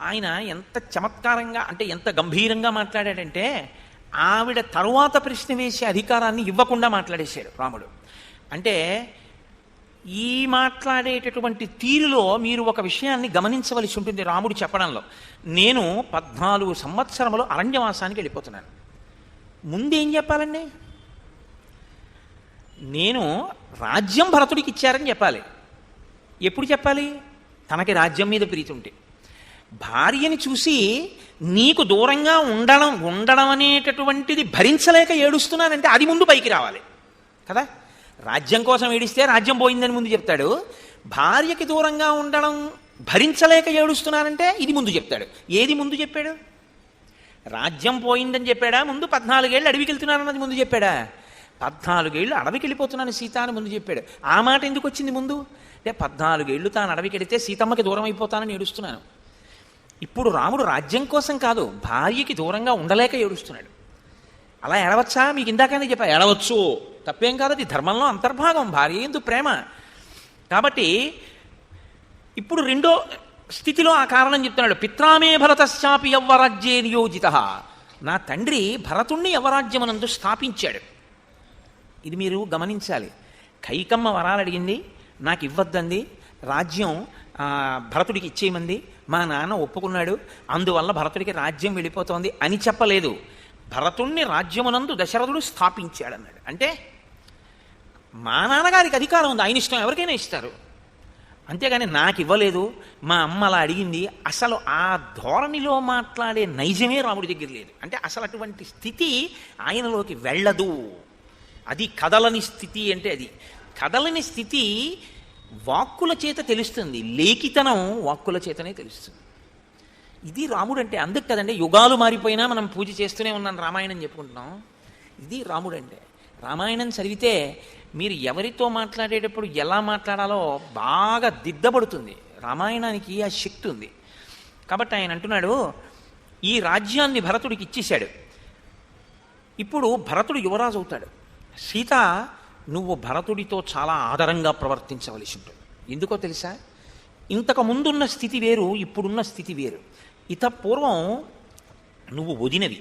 ఆయన ఎంత చమత్కారంగా అంటే ఎంత గంభీరంగా మాట్లాడాడంటే ఆవిడ తరువాత ప్రశ్న వేసే అధికారాన్ని ఇవ్వకుండా మాట్లాడేశాడు రాముడు. అంటే ఈ మాట్లాడేటటువంటి తీరులో మీరు ఒక విషయాన్ని గమనించవలసి ఉంటుంది. రాముడు చెప్పడంలో, నేను 14 సంవత్సరములు అరణ్యవాసానికి వెళ్ళిపోతున్నాను. ముందేం చెప్పాలండి? నేను రాజ్యం భరతుడికి ఇచ్చారని చెప్పాలి. ఎప్పుడు చెప్పాలి? తనకి రాజ్యం మీద ప్రీతి ఉంటే. భార్యని చూసి నీకు దూరంగా ఉండడం అనేటటువంటిది భరించలేక ఏడుస్తున్నానంటే అది ముందు పైకి రావాలి కదా. రాజ్యం కోసం ఏడిస్తే రాజ్యం పోయిందని ముందు చెప్తాడు. భార్యకి దూరంగా ఉండడం భరించలేక ఏడుస్తున్నానంటే ఇది ముందు చెప్తాడు. ఏది ముందు చెప్పాడు? రాజ్యం పోయిందని చెప్పాడా? ముందు 14 ఏళ్ళు అడవికి వెళ్తున్నానన్నది ముందు చెప్పాడా? 14 ఏళ్ళు అడవికి వెళ్ళిపోతున్నాను సీత అని ముందు చెప్పాడు. ఆ మాట ఎందుకు వచ్చింది ముందు అంటే 14 ఏళ్ళు తాను అడవికి వెళితే సీతమ్మకి దూరం అయిపోతానని ఏడుస్తున్నాను. ఇప్పుడు రాముడు రాజ్యం కోసం కాదు, భార్యకి దూరంగా ఉండలేక ఏడుస్తున్నాడు. అలా ఏడవచ్చా? మీకు ఇందాకనే చెప్పా, ఏడవచ్చు, తప్పేం కాదు, అది ధర్మంలో అంతర్భాగం. భార్య ఎందు ప్రేమ. కాబట్టి ఇప్పుడు రెండో స్థితిలో ఆ కారణం చెప్తున్నాడు. పిత్రామే భరతశ్చాపి యవ్వరాజ్యే నియోజిత. నా తండ్రి భరతుణ్ణి యవరాజ్యమునందు స్థాపించాడు. ఇది మీరు గమనించాలి. కైకమ్మ వరాలు అడిగింది, నాకు ఇవ్వద్దంది, రాజ్యం భరతుడికి ఇచ్చేయమంది, మా నాన్న ఒప్పుకున్నాడు, అందువల్ల భరతుడికి రాజ్యం వెళ్ళిపోతోంది అని చెప్పలేదు. భరతుణ్ణి రాజ్యమునందు దశరథుడు స్థాపించాడన్నాడు. అంటే మా నాన్నగారికి అధికారం ఉంది, ఆయన ఇష్టం ఎవరికైనా ఇస్తారు, అంతేగాని నాకు ఇవ్వలేదు, మా అమ్మ అలా అడిగింది. అసలు ఆ ధోరణిలో మాట్లాడే నైజమే రాముడి దగ్గర లేదు. అంటే అసలు అటువంటి స్థితి ఆయనలోకి వెళ్ళదు. అది కదలని స్థితి. అంటే అది కదలని స్థితి వాక్కుల చేత తెలుస్తుంది, లేఖితనం వాక్కుల చేతనే తెలుస్తుంది. ఇది రాముడు అంటే. అందుకు కదండి యుగాలు మారిపోయినా మనం పూజ చేస్తూనే ఉన్నాను, రామాయణం చెప్పుకుంటున్నాం. ఇది రాముడు అంటే. రామాయణం చదివితే మీరు ఎవరితో మాట్లాడేటప్పుడు ఎలా మాట్లాడాలో బాగా దిద్దబడుతుంది. రామాయణానికి ఆ శక్తి ఉంది. కాబట్టి ఆయన అంటున్నాడు, ఈ రాజ్యాన్ని భరతుడికి ఇచ్చేశాడు. ఇప్పుడు భరతుడు యువరాజు అవుతాడు. సీత, నువ్వు భరతుడితో చాలా ఆదరంగా ప్రవర్తించవలసి ఉంటుంది. ఎందుకో తెలుసా? ఇంతకు ముందున్న స్థితి వేరు, ఇప్పుడున్న స్థితి వేరు. పూర్వం నువ్వు వదినవి.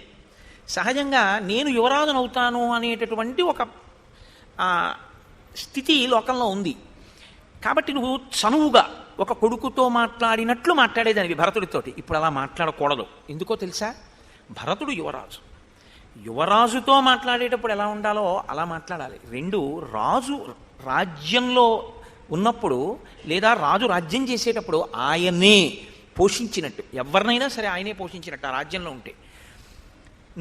సహజంగా నేను యువరాజునవుతాను అనేటటువంటి ఒక స్థితి లోకంలో ఉంది. కాబట్టి నువ్వు చనువుగా ఒక కొడుకుతో మాట్లాడినట్లు మాట్లాడేదానివి భరతుడితోటి. ఇప్పుడు అలా మాట్లాడకూడదు. ఎందుకో తెలుసా? భరతుడు యువరాజు. యువరాజుతో మాట్లాడేటప్పుడు ఎలా ఉండాలో అలా మాట్లాడాలి. రెండు, రాజు రాజ్యంలో ఉన్నప్పుడు లేదా రాజు రాజ్యం చేసేటప్పుడు ఆయనే పోషించినట్టు, ఎవరినైనా సరే ఆయనే పోషించినట్టు ఆ రాజ్యంలో ఉంటే.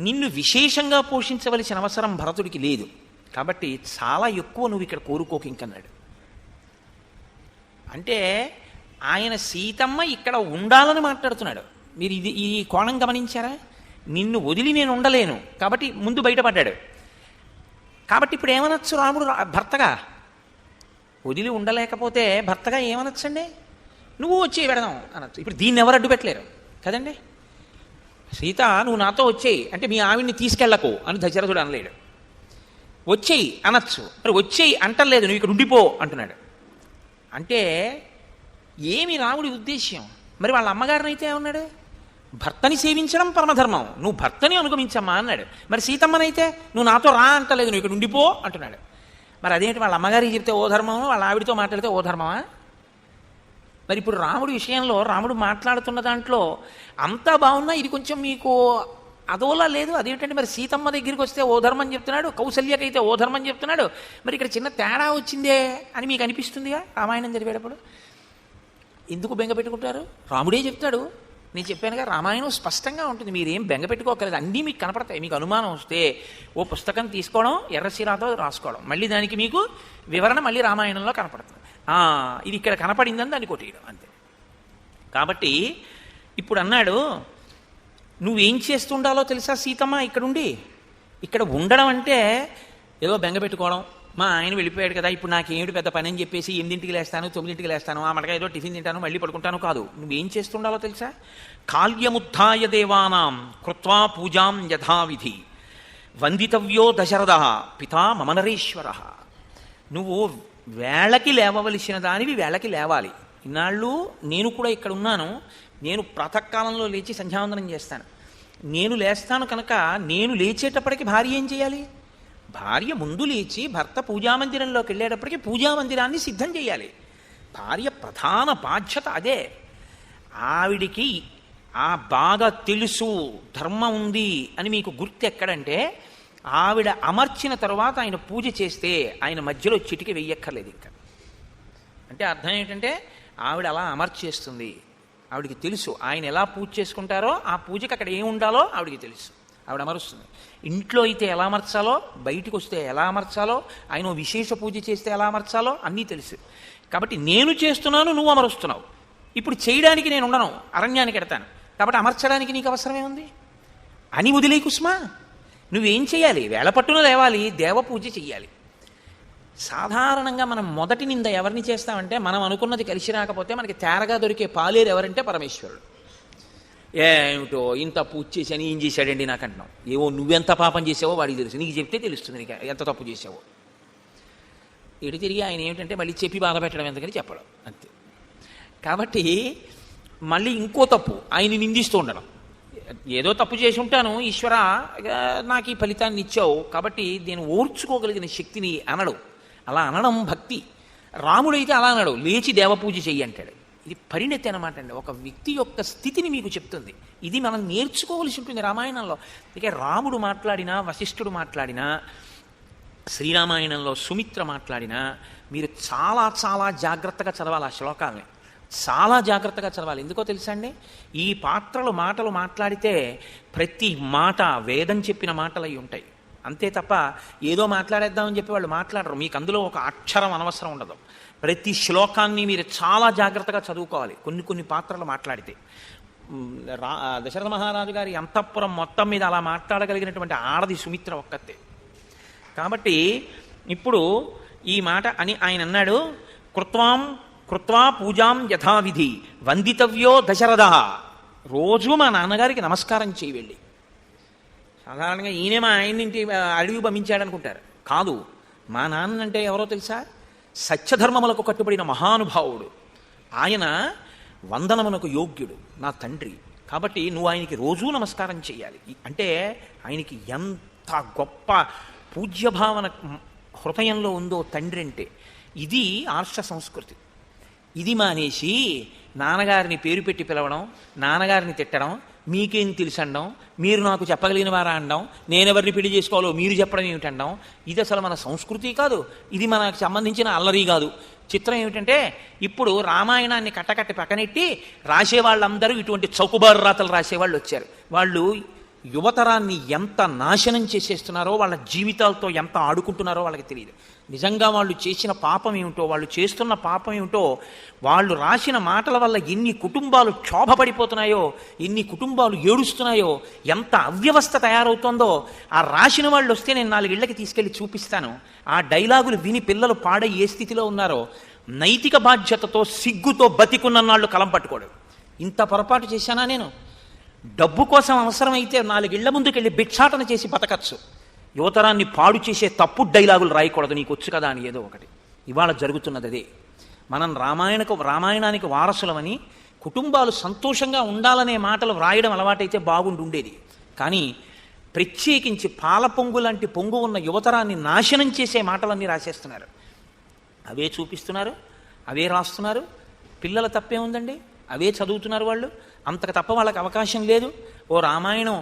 నిన్ను విశేషంగా పోషించవలసిన అవసరం భరతుడికి లేదు. కాబట్టి చాలా ఎక్కువ నువ్వు ఇక్కడ కోరుకోకు ఇంకన్నాడు. అంటే ఆయన సీతమ్మ ఇక్కడ ఉండాలని మాట్లాడుతున్నాడు. మీరు ఈ కోణం గమనించారా? నిన్ను వదిలి నేను ఉండలేను కాబట్టి ముందు బయటపడ్డాడు. కాబట్టి ఇప్పుడు ఏమనొచ్చు రాముడు భర్తగా? వదిలి ఉండలేకపోతే భర్తగా ఏమనొచ్చండి? నువ్వు వచ్చి పెడదాం అనొచ్చు. ఇప్పుడు దీన్ని ఎవరు అడ్డు పెట్టలేరు కదండి. సీత, నువ్వు నాతో వచ్చేయి అంటే మీ ఆవిడ్ని తీసుకెళ్ళకు అని దశరథుడు అనలేడు. వచ్చేయి అనొచ్చు. మరి వచ్చేయి అంటలేదు, నువ్వు ఇక్కడ ఉండిపో అంటున్నాడు. అంటే ఏమి రాముడి ఉద్దేశ్యం? మరి వాళ్ళ అమ్మగారిని అయితే ఏమన్నాడు? భర్తని సేవించడం పరమధర్మం, నువ్వు భర్తని అనుగమించమ్మా అన్నాడు. మరి సీతమ్మనైతే నువ్వు నాతో రా అంటలేదు, నువ్వు ఇక్కడ ఉండిపో అంటున్నాడు. మరి అదేంటి, వాళ్ళ అమ్మగారికి చెప్తే ఓ ధర్మం, వాళ్ళ ఆవిడితో మాట్లాడితే ఓ ధర్మమా? మరి ఇప్పుడు రాముడి విషయంలో రాముడు మాట్లాడుతున్న దాంట్లో అంతా బాగున్నా ఇది కొంచెం మీకు అదోలా లేదు. అదేంటంటే మరి సీతమ్మ దగ్గరికి వస్తే ఓ ధర్మం చెప్తున్నాడు, కౌసల్యకైతే ఓ ధర్మం చెప్తున్నాడు, మరి ఇక్కడ చిన్న తేడా వచ్చిందే అని మీకు అనిపిస్తుందిగా రామాయణం చదివేటప్పుడు. ఎందుకు బెంగ పెట్టుకుంటారు? రాముడే చెప్తాడు. నేను చెప్పానుగా, రామాయణం స్పష్టంగా ఉంటుంది, మీరేం బెంగ పెట్టుకోకలేదు, అన్నీ మీకు కనపడతాయి. మీకు అనుమానం వస్తే ఓ పుస్తకం తీసుకోవడం, ఎర్రసిరాతో రాసుకోవడం, మళ్ళీ దానికి మీకు వివరణ మళ్ళీ రామాయణంలో కనపడుతుంది. ఇది ఇక్కడ కనపడిందని దాన్ని కొట్టేయడం అంతే. కాబట్టి ఇప్పుడు అన్నాడు, నువ్వేం చేస్తుండాలో తెలుసా సీతమ్మ? ఇక్కడుండి ఇక్కడ ఉండడం అంటే ఏదో బెంగ పెట్టుకోవడం. మా ఆయన వెళ్ళిపోయాడు కదా, ఇప్పుడు నాకేమిటి పెద్ద పని అని చెప్పేసి 8ంటికి లేస్తాను, 9ంటికి లేస్తాను, ఆ మటగా ఏదో టిఫిన్ తింటాను, మళ్ళీ పడుకుంటాను కాదు. నువ్వేం చేస్తుండాలో తెలుసా? కాల్యముత్థాయ దేవానాం కృత్వా పూజాం యథావిధి వందితవ్యో దశరథ పితా మమనరేశ్వర. నువ్వు వేళకి లేవవలసిన దానివి వేళకి లేవాలి. ఇన్నాళ్ళు నేను కూడా ఇక్కడ ఉన్నాను, నేను ప్రాతకాలంలో లేచి సంధ్యావందనం చేస్తాను. నేను లేస్తాను కనుక నేను లేచేటప్పటికి భార్య ఏం చేయాలి? భార్య ముందు లేచి భర్త పూజామందిరంలోకి వెళ్ళేటప్పటికి పూజామందిరాన్ని సిద్ధం చేయాలి. భార్య ప్రధాన బాధ్యత అదే. ఆవిడికి బాగా తెలుసు ధర్మం ఉంది అని మీకు గుర్తు ఎక్కడంటే, ఆవిడ అమర్చిన తర్వాత ఆయన పూజ చేస్తే ఆయన మధ్యలో చిటికి వెయ్యక్కర్లేదు ఇంకా. అంటే అర్థం ఏంటంటే ఆవిడ అలా అమర్చేస్తుంది. ఆవిడికి తెలుసు ఆయన ఎలా పూజ చేసుకుంటారో ఆ పూజకి అక్కడ ఏం ఉండాలో ఆవిడికి తెలుసు, ఆవిడ అమరుస్తుంది. ఇంట్లో అయితే ఎలా అమర్చాలో, బయటికి వస్తే ఎలా అమర్చాలో, ఆయన విశేష పూజ చేస్తే ఎలా అమర్చాలో అన్నీ తెలుసు. కాబట్టి నేను చేస్తున్నాను, నువ్వు అమరుస్తున్నావు. ఇప్పుడు చేయడానికి నేను ఉండను, అరణ్యానికి ఎడతాను, కాబట్టి అమర్చడానికి నీకు అవసరమే ఉంది అని వదిలే కుస్మా. నువ్వేం చేయాలి? వేళపట్టున లేవాలి, దేవపూజ చెయ్యాలి. సాధారణంగా మనం మొదటి నింద ఎవరిని చేస్తామంటే, మనం అనుకున్నది కలిసి రాకపోతే మనకి తేరగా దొరికే పాలేరు ఎవరంటే పరమేశ్వరుడు. ఏమిటో ఇంత పూజ చేశాను, ఏం చేశాడండి నాకు అంటున్నావు. ఏవో నువ్వెంత పాపం చేసావో వాడికి తెలుసు, నీకు చెప్తే తెలుస్తుంది నీకు ఎంత తప్పు చేసావో. ఇటు తిరిగి ఆయన ఏమిటంటే మళ్ళీ చెప్పి బాధ పెట్టడం ఎందుకని చెప్పడం అంతే. కాబట్టి మళ్ళీ ఇంకో తప్పు ఆయన్ని నిందిస్తూ ఉండడం. ఏదో తప్పు చేసి ఉంటాను, ఈశ్వర నాకు ఈ ఫలితాన్ని ఇచ్చావు కాబట్టి నేను ఓర్చుకోగలిగిన శక్తిని అనడు. అలా అనడం భక్తి. రాముడైతే అలా అనడు, లేచి దేవపూజ చెయ్యి అంటాడు. ఇది పరిణతి అనమాట అండి. ఒక వ్యక్తి యొక్క స్థితిని మీకు చెప్తుంది. ఇది మనం నేర్చుకోవలసి ఉంటుంది రామాయణంలో. అందుకే రాముడు మాట్లాడినా, వశిష్ఠుడు మాట్లాడినా, శ్రీరామాయణంలో సుమిత్ర మాట్లాడినా మీరు చాలా చాలా జాగ్రత్తగా చదవాలి. ఆ శ్లోకాలని చాలా జాగ్రత్తగా చదవాలి. ఎందుకో తెలుసా అండి, ఈ పాత్రలు మాటలు మాట్లాడితే ప్రతి మాట వేదం చెప్పిన మాటలు అయి ఉంటాయి. అంతే తప్ప ఏదో మాట్లాడేద్దామని చెప్పి వాళ్ళు మాట్లాడరు. మీకు అందులో ఒక అక్షరం అనవసరం ఉండదు. ప్రతి శ్లోకాన్ని మీరు చాలా జాగ్రత్తగా చదువుకోవాలి. కొన్ని పాత్రలు మాట్లాడితే దశరథ మహారాజు గారి అంతఃపురం మొత్తం మీద అలా మాట్లాడగలిగినటువంటి ఆడది సుమిత్ర ఒక్కతే. కాబట్టి ఇప్పుడు ఈ మాట అని ఆయన అన్నాడు, కృత్వా పూజాం యథావిధి వందితవ్యో దశరథ. రోజు మా నాన్నగారికి నమస్కారం చేయి వెళ్ళి. సాధారణంగా ఈయనే మా ఆయన్నింటి అడవి పంపించాడనుకుంటారు. కాదు, మా నాన్న అంటే ఎవరో తెలుసా? సత్యధర్మములకు కట్టుబడిన మహానుభావుడు. ఆయన వందనమునకు యోగ్యుడు, నా తండ్రి. కాబట్టి నువ్వు ఆయనకి రోజూ నమస్కారం చేయాలి. అంటే ఆయనకి ఎంత గొప్ప పూజ్యభావన హృదయంలో ఉందో తండ్రి అంటే. ఇది ఆర్ష సంస్కృతి. ఇది మానేసి నాన్నగారిని పేరు పెట్టి పిలవడం, నాన్నగారిని తిట్టడం, మీకేం తెలుసండం, మీరు నాకు చెప్పగలిగిన వారా అనడం, నేనెవరిని పెళ్లి చేసుకోవాలో మీరు చెప్పడం ఏమిటండం, ఇది అసలు మన సంస్కృతి కాదు. ఇది మనకు సంబంధించిన అల్లరి కాదు. చిత్రం ఏమిటంటే ఇప్పుడు రామాయణాన్ని కట్టకట్టి పక్కనెట్టి రాసేవాళ్ళందరూ ఇటువంటి చౌకబారు రాతలు రాసేవాళ్ళు వచ్చారు. వాళ్ళు యువతరాన్ని ఎంత నాశనం చేసేస్తున్నారో, వాళ్ళ జీవితాలతో ఎంత ఆడుకుంటున్నారో వాళ్ళకి తెలియదు. నిజంగా వాళ్ళు చేసిన పాపం ఏమిటో, వాళ్ళు చేస్తున్న పాపం ఏమిటో, వాళ్ళు రాసిన మాటల వల్ల ఎన్ని కుటుంబాలు క్షోభపడిపోతున్నాయో, ఎన్ని కుటుంబాలు ఏడుస్తున్నాయో, ఎంత అవ్యవస్థ తయారవుతుందో. ఆ రాసిన వాళ్ళు వస్తే నేను 4 ఇళ్లకి తీసుకెళ్లి చూపిస్తాను. ఆ డైలాగులు విని పిల్లలు పాడై ఏ స్థితిలో ఉన్నారో. నైతిక బాధ్యతతో సిగ్గుతో బతికున్నన్నాళ్ళు కలం పట్టుకోడు. ఇంత పొరపాటు చేశానా నేను? డబ్బు కోసం అవసరమైతే 4 ఇళ్ల ముందుకెళ్ళి భిక్షాటన చేసి బతకచ్చు. యువతరాన్ని పాడు చేసే తప్పు డైలాగులు రాయకూడదు, నీకు వచ్చు కదా అని ఏదో ఒకటి. ఇవాళ జరుగుతున్నది అదే. మనం రామాయణానికి వారసులమని కుటుంబాలు సంతోషంగా ఉండాలనే మాటలు వ్రాయడం అలవాటైతే బాగుండుండేది. కానీ ప్రత్యేకించి పాల పొంగు లాంటి పొంగు ఉన్న యువతరాన్ని నాశనం చేసే మాటలన్నీ రాసేస్తున్నారు. అవే చూపిస్తున్నారు, అవే రాస్తున్నారు. పిల్లల తప్పే ఉందండి, అవే చదువుతున్నారు వాళ్ళు. అంతకు తప్ప వాళ్ళకి అవకాశం లేదు. ఓ రామాయణం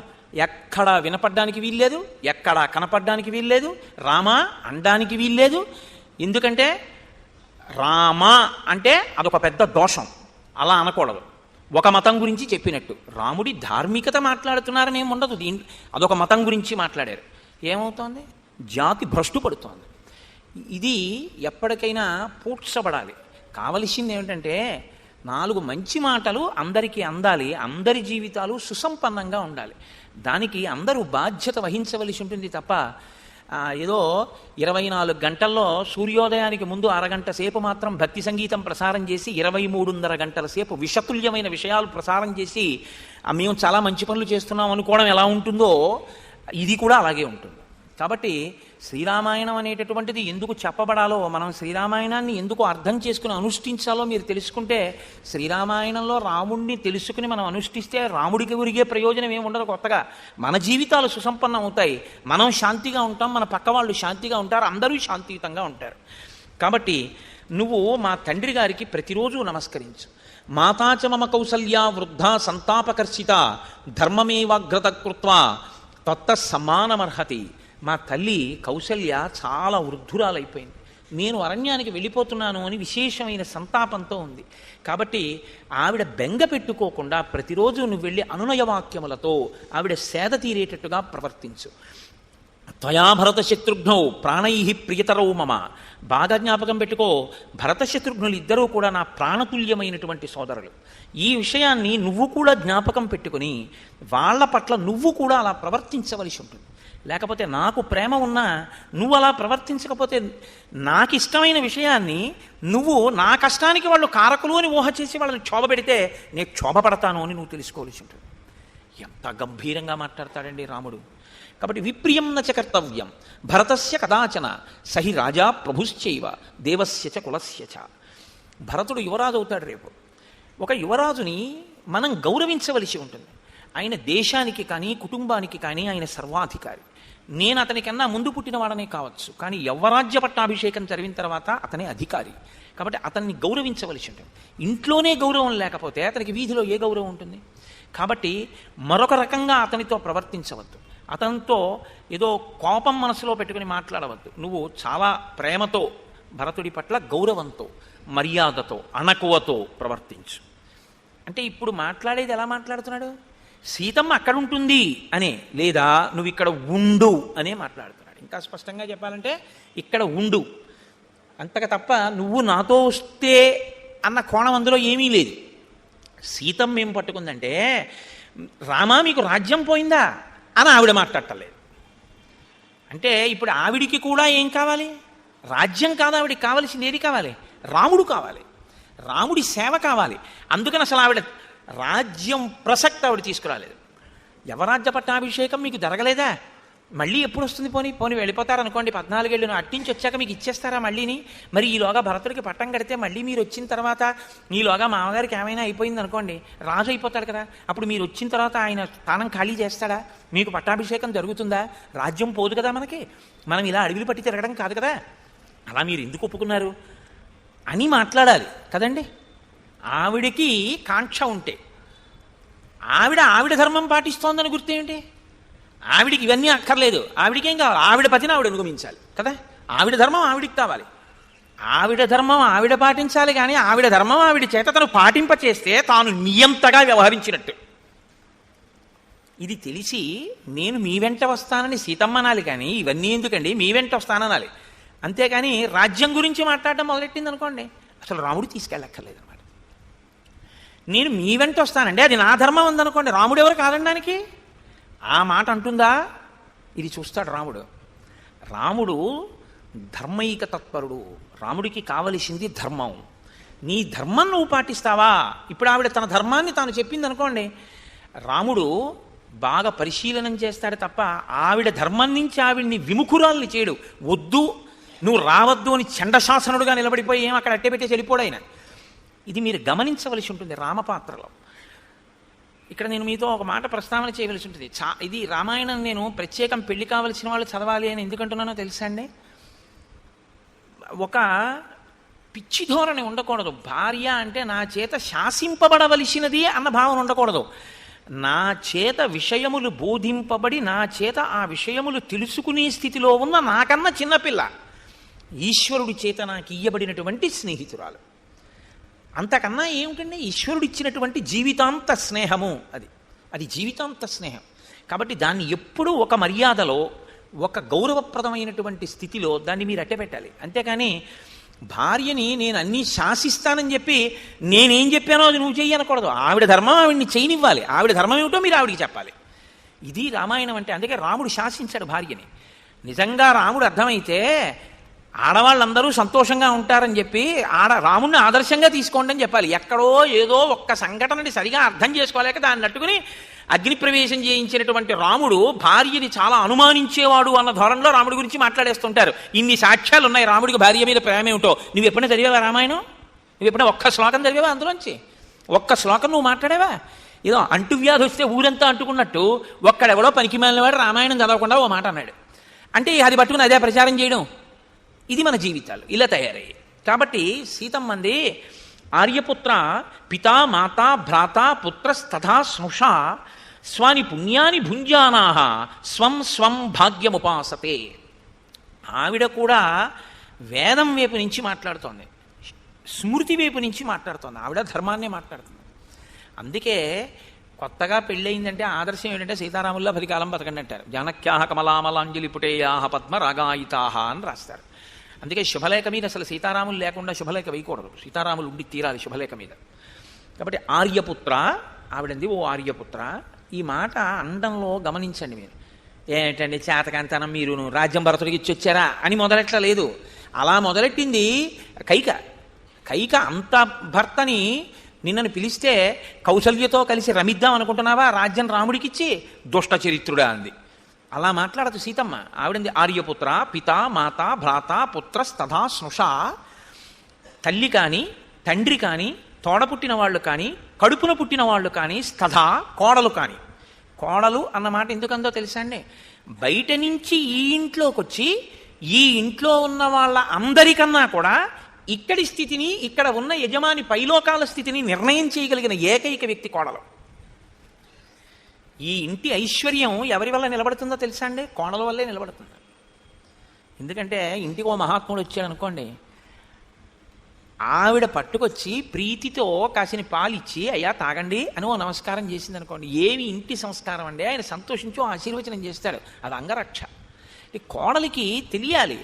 ఎక్కడా వినపడ్డానికి వీల్లేదు, ఎక్కడా కనపడ్డానికి వీల్లేదు, రామా అనడానికి వీల్లేదు. ఎందుకంటే రామ అంటే అదొక పెద్ద దోషం, అలా అనకూడదు. ఒక మతం గురించి చెప్పినట్టు రాముడి ధార్మికత మాట్లాడుతున్నారని ఏమి ఉండదు. అదొక మతం గురించి మాట్లాడారు. ఏమవుతోంది? జాతి భ్రష్టు పడుతోంది. ఇది ఎప్పటికైనా పూడ్చబడాలి. కావలసింది ఏమిటంటే 4 మంచి మాటలు అందరికీ అందాలి, అందరి జీవితాలు సుసంపన్నంగా ఉండాలి. దానికి అందరూ బాధ్యత వహించవలసి ఉంటుంది తప్ప ఏదో 24 గంటల్లో సూర్యోదయానికి ముందు అరగంట సేపు మాత్రం భక్తి సంగీతం ప్రసారం చేసి 23.5 గంటల సేపు విషతుల్యమైన విషయాలు ప్రసారం చేసి మేము చాలా మంచి పనులు చేస్తున్నాం అనుకోవడం ఎలా ఉంటుందో ఇది కూడా అలాగే ఉంటుంది. కాబట్టి శ్రీరామాయణం అనేటటువంటిది ఎందుకు చెప్పబడాలో, మనం శ్రీరామాయణాన్ని ఎందుకు అర్థం చేసుకుని అనుష్ఠించాలో మీరు తెలుసుకుంటే, శ్రీరామాయణంలో రాముడిని తెలుసుకుని మనం అనుష్ఠిస్తే రాముడికి ఉరిగే ప్రయోజనం ఏమి ఉండదు. కొత్తగా మన జీవితాలు సుసంపన్నం అవుతాయి, మనం శాంతిగా ఉంటాం, మన పక్క వాళ్ళు శాంతిగా ఉంటారు, అందరూ శాంతియుతంగా ఉంటారు. కాబట్టి నువ్వు మా తండ్రి గారికి ప్రతిరోజు నమస్కరించు. మాతాచ మమ కౌసల్యా వృద్ధ సంతాపకర్షిత ధర్మమేవాగ్రత కృత్వా తత్త సమానమర్హతి. మా తల్లి కౌసల్య చాలా వృద్ధురాలైపోయింది, నేను అరణ్యానికి వెళ్ళిపోతున్నాను అని విశేషమైన సంతాపంతో ఉంది. కాబట్టి ఆవిడ బెంగ పెట్టుకోకుండా ప్రతిరోజు నువ్వు వెళ్ళి అనునయ వాక్యములతో ఆవిడ సేద తీరేటట్టుగా ప్రవర్తించు. త్వయా భరత శత్రుఘ్నౌ ప్రాణై ప్రియతరౌ మమ. బాగా జ్ఞాపకం పెట్టుకో, భరత శత్రుఘ్నులు ఇద్దరూ కూడా నా ప్రాణతుల్యమైనటువంటి సోదరులు. ఈ విషయాన్ని నువ్వు కూడా జ్ఞాపకం పెట్టుకుని వాళ్ళ పట్ల నువ్వు కూడా అలా ప్రవర్తించవలసి ఉంటుంది. లేకపోతే నాకు ప్రేమ ఉన్నా నువ్వు అలా ప్రవర్తించకపోతే, నాకు ఇష్టమైన విషయాన్ని నువ్వు నా కష్టానికి వాళ్ళు కారకులు అని ఊహ చేసి వాళ్ళని క్షోభ పెడితే నేను క్షోభపడతాను అని నువ్వు తెలుసుకోవాల్సి ఉంటుంది. ఎంత గంభీరంగా మాట్లాడతాడండి రాముడు. కాబట్టి విప్రియం నచ కర్తవ్యం భరతస్య కదాచన సహి రాజా ప్రభుశ్చైవ దేవస్య చ కులస్య చ. భరతుడు యువరాజు అవుతాడు రేపు. ఒక యువరాజుని మనం గౌరవించవలసి ఉంటుంది. ఆయన దేశానికి కానీ కుటుంబానికి కానీ ఆయన సర్వాధికారి. నేను అతనికన్నా ముందు పుట్టినవాడనే కావచ్చు, కానీ యవ్వరాజ్య పట్టాభిషేకం జరిగిన తర్వాత అతనే అధికారి. కాబట్టి అతన్ని గౌరవించవలసి ఉంటుంది. ఇంట్లోనే గౌరవం లేకపోతే అతనికి వీధిలో ఏ గౌరవం ఉంటుంది? కాబట్టి మరొక రకంగా అతనితో ప్రవర్తించవద్దు. అతనితో ఏదో కోపం మనసులో పెట్టుకుని మాట్లాడవద్దు. నువ్వు చాలా ప్రేమతో భరతుడి పట్ల గౌరవంతో మర్యాదతో అణకువతో ప్రవర్తించు. అంటే ఇప్పుడు మాట్లాడేది ఎలా మాట్లాడుతున్నాడు? సీతమ్మ అక్కడ ఉంటుంది అనే, లేదా నువ్వు ఇక్కడ ఉండు అనే మాట్లాడుతున్నాడు. ఇంకా స్పష్టంగా చెప్పాలంటే ఇక్కడ ఉండు, అంతక తప్ప నువ్వు నాతో వస్తే అన్న కోణం అందులో ఏమీ లేదు. సీతమ్మ ఏం పట్టుకుందంటే, రామా మీకు రాజ్యం పోయిందా అని ఆవిడ మాట్లాడటలేదు. అంటే ఇప్పుడు ఆవిడికి కూడా ఏం కావాలి? రాజ్యం కాదు, ఆవిడికి కావలసింది ఏది కావాలి? రాముడు కావాలి, రాముడి సేవ కావాలి. అందుకని అసలు ఆవిడ రాజ్యం ప్రసక్తి ఆవిడ తీసుకురాలేదు. యవరాజ్య పట్టాభిషేకం మీకు జరగలేదా? మళ్ళీ ఎప్పుడు వస్తుంది? పోనీ వెళ్ళిపోతారనుకోండి, 14 ఏళ్ళు అట్టించి వచ్చాక మీకు ఇచ్చేస్తారా మళ్ళీని? మరి ఈలోగా భరతుడికి పట్టం కడితే మళ్ళీ మీరు వచ్చిన తర్వాత ఈలోగా మామగారికి ఏమైనా అయిపోయింది అనుకోండి, రాజు అయిపోతాడు కదా. అప్పుడు మీరు వచ్చిన తర్వాత ఆయన స్థానం ఖాళీ చేస్తాడా? మీకు పట్టాభిషేకం జరుగుతుందా? రాజ్యం పోదు కదా మనకి. మనం ఇలా అడవిలు పట్టి తిరగడం కాదు కదా. అలా మీరు ఎందుకు ఒప్పుకున్నారు అని మాట్లాడాలి కదండి. ఆవిడికి కాంక్ష ఉంటే, ఆవిడ ధర్మం పాటిస్తోందని గుర్తేంటి? ఆవిడికి ఇవన్నీ అక్కర్లేదు. ఆవిడికేం కావాలి? ఆవిడ పతిని ఆవిడ అనుగమించాలి కదా. ఆవిడ ధర్మం ఆవిడికి కావాలి, ఆవిడ ధర్మం ఆవిడ పాటించాలి. కానీ ఆవిడ ధర్మం ఆవిడ చేత తను పాటింపచేస్తే తాను నియంతగా వ్యవహరించినట్టు. ఇది తెలిసి నేను మీ వెంట వస్తానని సీతమ్మ అనాలి, కానీ ఇవన్నీ ఎందుకండి మీ వెంట వస్తాననాలి. అంతేకాని రాజ్యం గురించి మాట్లాడడం మొదలెట్టింది అనుకోండి, అసలు రాముడు తీసుకెళ్ళక్కర్లేదు అనమాట. నేను మీ వెంట వస్తానండి, అది నా ధర్మం ఉందనుకోండి, రాముడు ఎవరు కాదనడానికి? ఆ మాట అంటుందా? ఇది చూస్తాడు రాముడు. రాముడు ధర్మైక తత్పరుడు. రాముడికి కావలసింది ధర్మం. నీ ధర్మం నువ్వు పాటిస్తావా? ఇప్పుడు ఆవిడ తన ధర్మాన్ని తాను చెప్పింది అనుకోండి, రాముడు బాగా పరిశీలనం చేస్తాడు తప్ప ఆవిడ ధర్మం నుంచి ఆవిడ్ని విముఖురాల్ని చేయడు. వద్దు నువ్వు రావద్దు అని చండశాసనుడుగా నిలబడిపోయి ఏం అక్కడ అట్టే పెట్టేసి వెళ్ళిపోడు ఆయన. ఇది మీరు గమనించవలసి ఉంటుంది రామపాత్రలో. ఇక్కడ నేను మీతో ఒక మాట ప్రస్తావన చేయవలసి ఉంటుంది. ఇది రామాయణం నేను ప్రత్యేకం పెళ్లి కావలసిన వాళ్ళు చదవాలి అని ఎందుకంటున్నానో తెలుసా అండి? ఒక పిచ్చి ధోరణి ఉండకూడదు. భార్య అంటే నా చేత శాసింపబడవలసినది అన్న భావన ఉండకూడదు. నా చేత విషయములు బోధింపబడి నా చేత ఆ విషయములు తెలుసుకునే స్థితిలో ఉన్న నాకన్నా చిన్నపిల్ల, ఈశ్వరుడి చేత నాకు ఇయ్యబడినటువంటి స్నేహితురాలు. అంతకన్నా ఏమిటండి? ఈశ్వరుడు ఇచ్చినటువంటి జీవితాంత స్నేహము అది జీవితాంత స్నేహం. కాబట్టి దాన్ని ఎప్పుడూ ఒక మర్యాదలో, ఒక గౌరవప్రదమైనటువంటి స్థితిలో దాన్ని మీరు అట్టెపెట్టాలి. అంతేకాని భార్యని నేను అన్నీ శాసిస్తానని చెప్పి నేనేం చెప్పానో అది నువ్వు చెయ్యి అనకూడదు. ఆవిడ ధర్మం ఆవిడ్ని చేయనివ్వాలి. ఆవిడ ధర్మం ఏమిటో మీరు ఆవిడికి చెప్పాలి. ఇది రామాయణం అంటే. అందుకే రాముడు శాసించాడు భార్యని. నిజంగా రాముడు అర్థమైతే ఆడవాళ్ళందరూ సంతోషంగా ఉంటారని చెప్పి రాముడిని ఆదర్శంగా తీసుకోండి అని చెప్పాలి. ఎక్కడో ఏదో ఒక్క సంఘటనని సరిగా అర్థం చేసుకోలేక దాన్ని నట్టుకుని అగ్నిప్రవేశం చేయించినటువంటి రాముడు భార్యని చాలా అనుమానించేవాడు అన్న ధోరణిలో రాముడి గురించి మాట్లాడేస్తుంటారు. ఇన్ని సాక్ష్యాలు ఉన్నాయి రాముడికి భార్య మీద ప్రేమ ఏమిటో. నువ్వు ఎప్పుడైనా చదివావా రామాయణం? నువ్వు ఎప్పుడైనా ఒక్క శ్లోకం చదివావా అందులోంచి? ఒక్క శ్లోకం నువ్వు మాట్లాడావా? ఏదో అంటువ్యాధి వస్తే ఊరంతా అంటుకున్నట్టు ఒక్కడెవడో పనికి మాలినవాడు రామాయణం చదవకుండా ఓ మాట అన్నాడు అంటే అది పట్టుకుని అదే ప్రచారం చేయడం. ఇది మన జీవితాలు ఇలా తయారయ్యాయి. కాబట్టి సీతమ్మంది, ఆర్యపుత్ర పితా మాతా భ్రాత పుత్రస్తథా స్నుషా స్వాని పుణ్యాని భుంజానాహ స్వం స్వం భాగ్యముపాసతే. ఆవిడ కూడా వేదం వైపు నుంచి మాట్లాడుతోంది, స్మృతి వైపు నుంచి మాట్లాడుతోంది. ఆవిడ ధర్మాన్నే మాట్లాడుతుంది. అందుకే కొత్తగా పెళ్ళయిందంటే ఆదర్శం ఏంటంటే సీతారాముల్లో 10 కాలం బతకండి అంటారు. జానక్యాహ కమలామలాంజలి పుటేయాహ పద్మ రాగాయితాహ అని రాస్తారు. అందుకే శుభలేఖ మీద అసలు సీతారాములు లేకుండా శుభలేఖ వేయకూడదు. సీతారాములు ఉండి తీరాలి శుభలేఖ మీద. కాబట్టి ఆర్యపుత్ర ఆవిడంది, ఓ ఆర్యపుత్ర. ఈ మాట అండంలో గమనించండి మీరు. ఏంటండి చేతకాంతనం, మీరు రాజ్యం భరతుడికి ఇచ్చి వచ్చారా అని మొదలెట్టలేదు. అలా మొదలెట్టింది కైక అంత భర్తని నిన్నను పిలిస్తే కౌసల్యతో కలిసి రమిద్దాం అనుకుంటున్నావా? రాజ్యం రాముడికిచ్చి దుష్ట చరిత్రుడా అంది. అలా మాట్లాడదు సీతమ్మ. ఆవిడంది ఆర్యపుత్ర పితా మాతా భ్రాత పుత్రస్తథా స్నుషా. తల్లి కానీ తండ్రి కానీ తోడపుట్టిన వాళ్ళు కానీ కడుపున పుట్టిన వాళ్ళు కానీ తథా కోడలు కానీ. కోడలు అన్నమాట ఎందుకందో తెలుసా అండి? బయట నుంచి ఈ ఇంట్లోకి వచ్చి ఈ ఇంట్లో ఉన్న వాళ్ళ అందరికన్నా కూడా ఇక్కడి స్థితిని, ఇక్కడ ఉన్న యజమాని పైలోకాల స్థితిని నిర్ణయం చేయగలిగిన ఏకైక వ్యక్తి కోడలు. ఈ ఇంటి ఐశ్వర్యం ఎవరి వల్ల నిలబడుతుందో తెలుసా అండి? కోడల వల్లే నిలబడుతుంది. ఎందుకంటే ఇంటికి ఓ మహాత్ముడు వచ్చాడు అనుకోండి, ఆవిడ పట్టుకొచ్చి ప్రీతితో కాసిన పాలిచ్చి అయ్యా తాగండి అని ఓ నమస్కారం చేసింది అనుకోండి, ఏమి ఇంటి సంస్కారం అండి! ఆయన సంతోషించు ఆశీర్వచనం చేస్తాడు. అది అంగరక్ష. ఈ కోడలికి తెలియాలి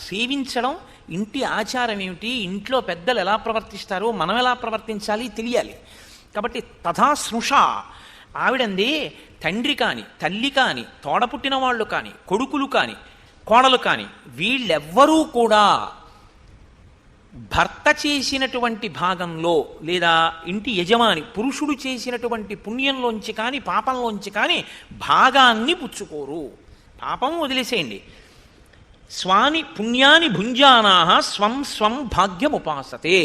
సేవించడం, ఇంటి ఆచారం ఏమిటి, ఇంట్లో పెద్దలు ఎలా ప్రవర్తిస్తారు, మనం ఎలా ప్రవర్తించాలి తెలియాలి. కాబట్టి తథా స్మృష ఆవిడంది తండ్రి కాని, తల్లి కాని, తోడపుట్టిన వాళ్ళు కాని, కొడుకులు కాని, కోడలు కాని వీళ్ళెవ్వరూ కూడా భర్త చేసినటువంటి భాగంలో లేదా ఇంటి యజమాని పురుషుడు చేసినటువంటి పుణ్యంలోంచి కానీ పాపంలోంచి కానీ భాగాన్ని పుచ్చుకోరు. పాపం వదిలేసేయండి. స్వాని పుణ్యాన్ని భుంజానాహ స్వం స్వం భాగ్యముపాసతే.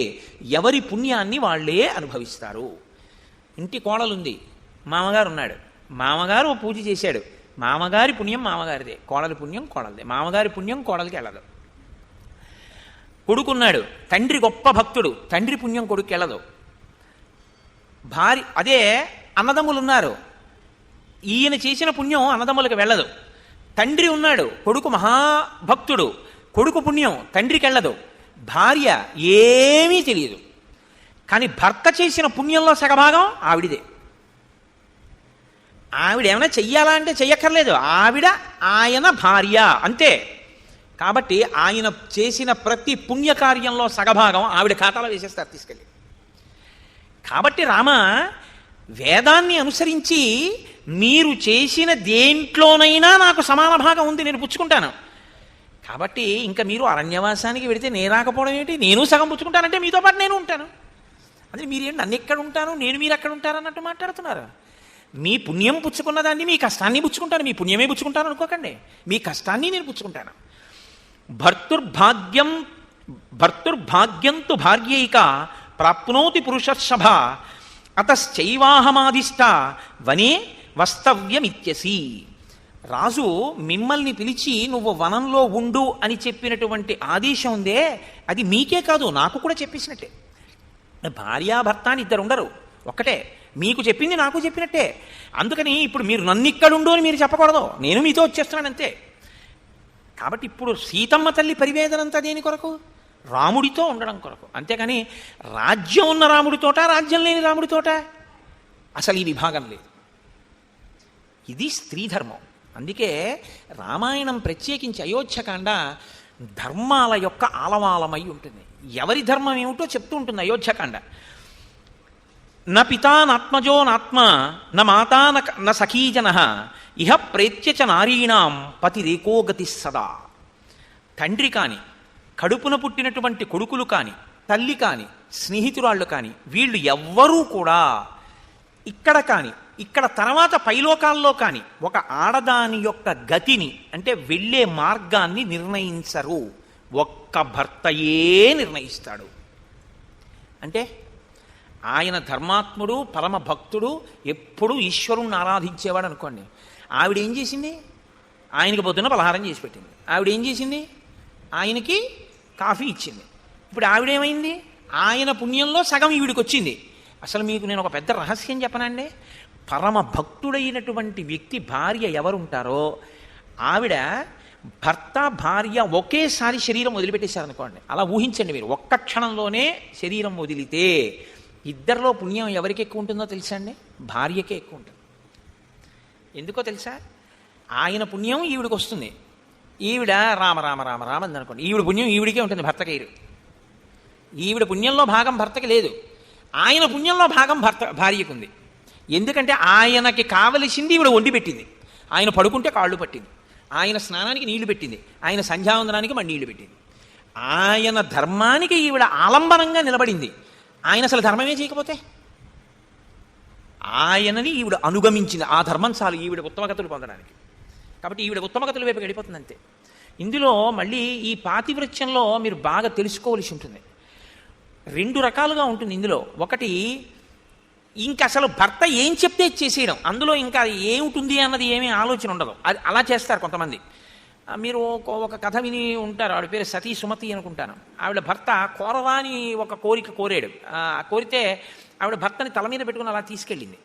ఎవరి పుణ్యాన్ని వాళ్లే అనుభవిస్తారు. ఇంటి కోడలుంది, మామగారు ఉన్నాడు, మామగారు పూజ చేశాడు, మామగారి పుణ్యం మామగారిదే, కోడలి పుణ్యం కోడలిదే. మామగారి పుణ్యం కోడలికి వెళ్ళదు. కొడుకున్నాడు, తండ్రి గొప్ప భక్తుడు, తండ్రి పుణ్యం కొడుకు వెళ్ళదు. భార్య అదే అన్నదమ్ములు ఉన్నారు, ఈయన చేసిన పుణ్యం అన్నదమ్ములకు వెళ్ళదు. తండ్రి ఉన్నాడు, కొడుకు మహాభక్తుడు, కొడుకు పుణ్యం తండ్రికి వెళ్ళదు. భార్య ఏమీ తెలియదు, కానీ భర్త చేసిన పుణ్యంలో సగభాగం ఆవిడిదే. ఆవిడ ఏమైనా చెయ్యాలా అంటే చెయ్యక్కర్లేదు, ఆవిడ ఆయన భార్య అంతే. కాబట్టి ఆయన చేసిన ప్రతి పుణ్యకార్యంలో సగభాగం ఆవిడ ఖాతాలో వేసేస్తారు తీసుకెళ్ళి. కాబట్టి రామ వేదాన్ని అనుసరించి మీరు చేసిన దేంట్లోనైనా నాకు సమాన భాగం ఉంది, నేను పుచ్చుకుంటాను. కాబట్టి ఇంకా మీరు అరణ్యవాసానికి వెళితే నేను రాకపోవడం ఏంటి? నేను సగం పుచ్చుకుంటానంటే మీతో పాటు నేను ఉంటాను. అదే మీరేంటి నన్ను ఎక్కడ ఉంటాను, నేను మీరు ఎక్కడ ఉంటారు అన్నట్టు మాట్లాడుతున్నారు. మీ పుణ్యం పుచ్చుకున్న దాన్ని మీ కష్టాన్ని పుచ్చుకుంటాను, మీ పుణ్యమే పుచ్చుకుంటాను అనుకోకండి, మీ కష్టాన్ని నేను పుచ్చుకుంటాను. భర్తుర్భాగ్యంతు భార్యైక ప్రాప్నోతి పురుషర్షభ అతశ్చైవాహమాదిష్ట వనే వస్తవ్యమిత్యసి. రాజు మిమ్మల్ని పిలిచి నువ్వు వనంలో ఉండు అని చెప్పినటువంటి ఆదేశం ఉందే, అది మీకే కాదు నాకు కూడా చెప్పేసినట్టే. భార్యాభర్త అని ఇద్దరు ఉండరు, ఒక్కటే. మీకు చెప్పింది నాకు చెప్పినట్టే. అందుకని ఇప్పుడు మీరు నన్ను ఇక్కడుండు అని మీరు చెప్పకూడదు, నేను మీతో వచ్చేస్తున్నాను అంతే. కాబట్టి ఇప్పుడు సీతమ్మ తల్లి పరివేదనంతా దేని కొరకు? రాముడితో ఉండడం కొరకు. అంతేకాని రాజ్యం ఉన్న రాముడితోట, రాజ్యం లేని రాముడితోట అసలు ఈ విభాగం లేదు. ఇది స్త్రీ ధర్మం. అందుకే రామాయణం ప్రత్యేకించి అయోధ్యకాండ ధర్మాల యొక్క ఆలవాలమై ఉంటుంది. ఎవరి ధర్మం ఏమిటో చెప్తూ ఉంటుంది అయోధ్యకాండ. న పితా నాత్మజో నాత్మ న మాతా న సఖీజన ఇహ ప్రేత్యచ నారీణాం పతిరేకోగతి సదా. తండ్రి కాని, కడుపున పుట్టినటువంటి కొడుకులు కాని, తల్లి కాని, స్నేహితురాళ్ళు కాని వీళ్ళు ఎవ్వరూ కూడా ఇక్కడ కాని, ఇక్కడ తర్వాత పైలోకాల్లో కాని ఒక ఆడదాని యొక్క గతిని అంటే వెళ్ళే మార్గాన్ని నిర్ణయించరు. ఒక్క భర్తయే నిర్ణయిస్తాడు. అంటే ఆయన ధర్మాత్ముడు, పరమ భక్తుడు, ఎప్పుడూ ఈశ్వరుణ్ణి ఆరాధించేవాడు అనుకోండి. ఆవిడ ఏం చేసింది? ఆయనకి పొద్దున్న పలహారం చేసి పెట్టింది. ఆవిడ ఏం చేసింది? ఆయనకి కాఫీ ఇచ్చింది. ఇప్పుడు ఆవిడేమైంది? ఆయన పుణ్యంలో సగం ఈవిడికి వచ్చింది. అసలు మీకు నేను ఒక పెద్ద రహస్యం చెప్పనండి. పరమ భక్తుడైనటువంటి వ్యక్తి భార్య ఎవరుంటారో ఆవిడ భర్త భార్య ఒకేసారి శరీరం వదిలిపెట్టేశారనుకోండి. అలా ఊహించండి మీరు. ఒక్క క్షణంలోనే శరీరం వదిలితే ఇద్దరిలో పుణ్యం ఎవరికి ఎక్కువ ఉంటుందో తెలుసా అండి? భార్యకే ఎక్కువ ఉంటుంది. ఎందుకో తెలుసా? ఆయన పుణ్యం ఈవిడికి వస్తుంది. ఈవిడ రామ రామ రామ రామ అందనుకోండి, ఈవిడ పుణ్యం ఈవిడికే ఉంటుంది, భర్తకి. ఈవిడ పుణ్యంలో భాగం భర్తకి లేదు, ఆయన పుణ్యంలో భాగం భార్యకు ఉంది. ఎందుకంటే ఆయనకి కావలసింది ఈవిడ వండి పెట్టింది. ఆయన పడుకుంటే కాళ్ళు పట్టింది, ఆయన స్నానానికి నీళ్లు పెట్టింది, ఆయన సంధ్యావందనానికి మన నీళ్లు పెట్టింది. ఆయన ధర్మానికి ఈవిడ ఆలంబనంగా నిలబడింది. ఆయన అసలు ధర్మమే చేయకపోతే ఆయనని ఈవిడ అనుగమించింది. ఆ ధర్మం చాలు ఈవిడ ఉత్తమగతులు పొందడానికి. కాబట్టి ఈవిడ ఉత్తమగతుల వైపు గడిపోతుంది అంతే. ఇందులో మళ్ళీ ఈ పాతివ్రత్యంలో మీరు బాగా తెలుసుకోవలసి ఉంటుంది. రెండు రకాలుగా ఉంటుంది ఇందులో. ఒకటి, ఇంక అసలు భర్త ఏం చెప్తే చేసేయడం, అందులో ఇంకా ఏముంటుంది అన్నది ఏమీ ఆలోచన ఉండదు. అది అలా చేస్తారు కొంతమంది. మీరు ఒక కథ విని ఉంటారు, ఆవిడ పేరు సతీ సుమతి అనుకుంటాను. ఆవిడ భర్త కోరరాని ఒక కోరిక కోరాడు. కోరితే ఆవిడ భర్తని తల మీద పెట్టుకుని అలా తీసుకెళ్ళింది.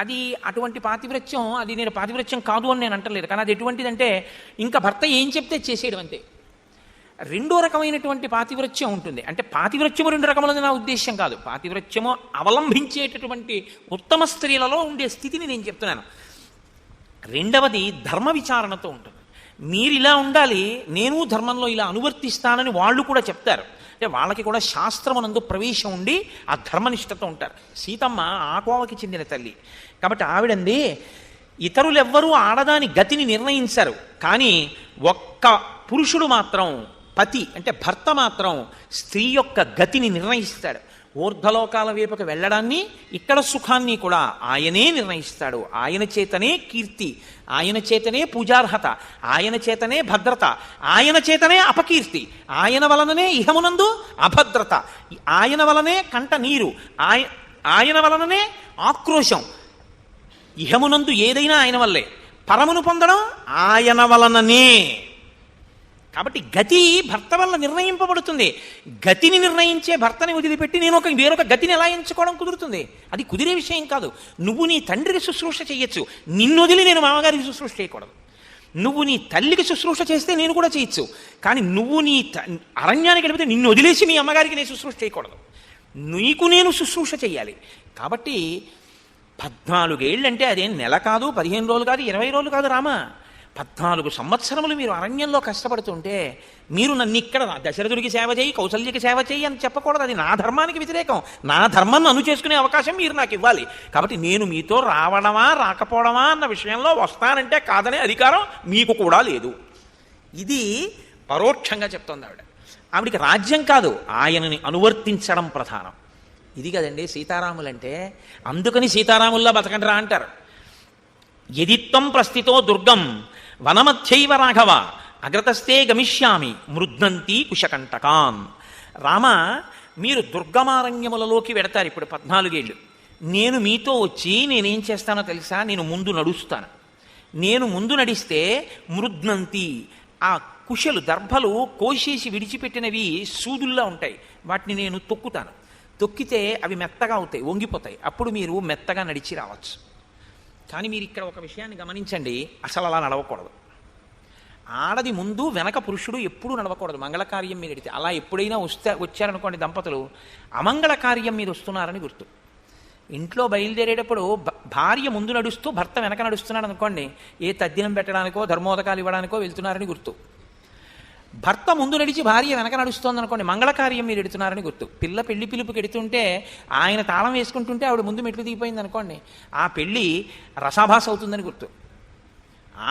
అది అటువంటి పాతివ్రత్యం, అది నేను పాతివ్రత్యం కాదు అని నేను అంటలేదు, కానీ అది ఎటువంటిదంటే ఇంకా భర్త ఏం చెప్తే చేసేయడం అంతే. రెండో రకమైనటువంటి పాతివ్రత్యం ఉంటుంది. అంటే పాతివ్రత్యము రెండు రకములది నా ఉద్దేశ్యం కాదు, పాతివ్రత్యము అవలంబించేటటువంటి ఉత్తమ స్త్రీలలో ఉండే స్థితిని నేను చెప్తున్నాను. రెండవది ధర్మ విచారణతో ఉంటుంది. మీరు ఇలా ఉండాలి, నేను ధర్మంలో ఇలా అనువర్తిస్తానని వాళ్ళు కూడా చెప్తారు. అంటే వాళ్ళకి కూడా శాస్త్రమునందు ప్రవేశం ఉండి ఆ ధర్మనిష్టతో ఉంటారు. సీతమ్మ ఆ కోవకి చెందిన తల్లి కాబట్టి ఆవిడంది, ఇతరులెవ్వరూ ఆడదాని గతిని నిర్ణయించరు, కానీ ఒక్క పురుషుడు మాత్రం, పతి అంటే భర్త మాత్రం స్త్రీ యొక్క గతిని నిర్ణయిస్తాడు. ఊర్ధ్వలోకాల వైపుకి వెళ్ళడాన్ని, ఇక్కడ సుఖాన్ని కూడా ఆయనే నిర్ణయిస్తాడు. ఆయన చేతనే కీర్తి, ఆయన చేతనే పూజార్హత, ఆయన చేతనే భద్రత, ఆయన చేతనే అపకీర్తి, ఆయన వలననే ఇహమునందు అభద్రత, ఆయన వలనే కంట నీరు, ఆయన వలననే ఆక్రోశం. ఇహమునందు ఏదైనా ఆయన వల్లే, పరమును పొందడం ఆయన వలననే. కాబట్టి గతి భర్త వల్ల నిర్ణయింపబడుతుంది. గతిని నిర్ణయించే భర్తని వదిలిపెట్టి నేను వేరొక గతిని ఎలా ఎంచుకోవడం కుదురుతుంది? అది కుదిరే విషయం కాదు. నువ్వు నీ తండ్రికి శుశ్రూష చేయొచ్చు, నిన్ను వదిలి నేను మామగారికి శుశ్రూష చేయకూడదు. నువ్వు నీ తల్లికి శుశ్రూష చేస్తే నేను కూడా చేయొచ్చు, కానీ నువ్వు నీ అరణ్యానికి వెళ్ళిపోతే నిన్ను వదిలేసి మీ అమ్మగారికి నేను శుశ్రూష చేయకూడదు. నీకు నేను శుశ్రూష చెయ్యాలి. కాబట్టి 14 ఏళ్ళంటే అదేం నెల కాదు, 15 రోజులు కాదు, 20 రోజులు కాదు రామా. 14 సంవత్సరములు మీరు అరణ్యంలో కష్టపడుతుంటే మీరు నన్ను ఇక్కడ దశరథుడికి సేవ చేయి, కౌసల్యకి సేవ చేయి అని చెప్పకూడదు. అది నా ధర్మానికి వ్యతిరేకం. నా ధర్మాన్ని అనుచేసుకునే అవకాశం మీరు నాకు ఇవ్వాలి. కాబట్టి నేను మీతో రావడమా రాకపోవడమా అన్న విషయంలో వస్తానంటే కాదనే అధికారం మీకు కూడా లేదు. ఇది పరోక్షంగా చెప్తోంది ఆవిడ. ఆవిడికి రాజ్యం కాదు, ఆయనని అనువర్తించడం ప్రధానం. ఇది కదండి సీతారాములంటే. అందుకని సీతారాముల్లా బతకండిరా అంటారు. యదిత్వం ప్రస్థితో దుర్గం వనమధ్యైవ రాఘవ అగ్రతస్తే గమిష్యామి మృద్నంతి కుశకంటకాన్. రామ, మీరు దుర్గమారణ్యములలోకి వెడతారు ఇప్పుడు 14 ఏళ్ళు. నేను మీతో వచ్చి నేనేం చేస్తానో తెలుసా? నేను ముందు నడుస్తాను. నేను ముందు నడిస్తే మృద్నంతి, ఆ కుశలు దర్భలు కోసేసి విడిచిపెట్టినవి సూదుల్లా ఉంటాయి, వాటిని నేను తొక్కుతాను. తొక్కితే అవి మెత్తగా అవుతాయి, వంగిపోతాయి. అప్పుడు మీరు మెత్తగా నడిచి రావచ్చు. కానీ మీరు ఇక్కడ ఒక విషయాన్ని గమనించండి, అసలు అలా నడవకూడదు. ఆడది ముందు, వెనక పురుషుడు ఎప్పుడూ నడవకూడదు. మంగళకార్యం మీద ఎడితే అలా ఎప్పుడైనా వచ్చారనుకోండి దంపతులు, అమంగళ కార్యం మీద వస్తున్నారని గుర్తు. ఇంట్లో బయలుదేరేటప్పుడు భార్య ముందు నడుస్తూ భర్త వెనక నడుస్తున్నాడు అనుకోండి, ఏ తద్దినం పెట్టడానికో ధర్మోదకాలు ఇవ్వడానికో వెళ్తున్నారని గుర్తు. భర్త ముందు నడిచి భార్య వెనక నడుస్తోంది అనుకోండి, మంగళకార్యం మీరు ఎడుతున్నారని గుర్తు. పిల్ల పెళ్లి పిలుపుకి ఎడుతుంటే ఆయన తాళం వేసుకుంటుంటే ఆవిడ ముందు మెట్లు దిగిపోయింది అనుకోండి, ఆ పెళ్ళి రసాభాస అవుతుందని గుర్తు.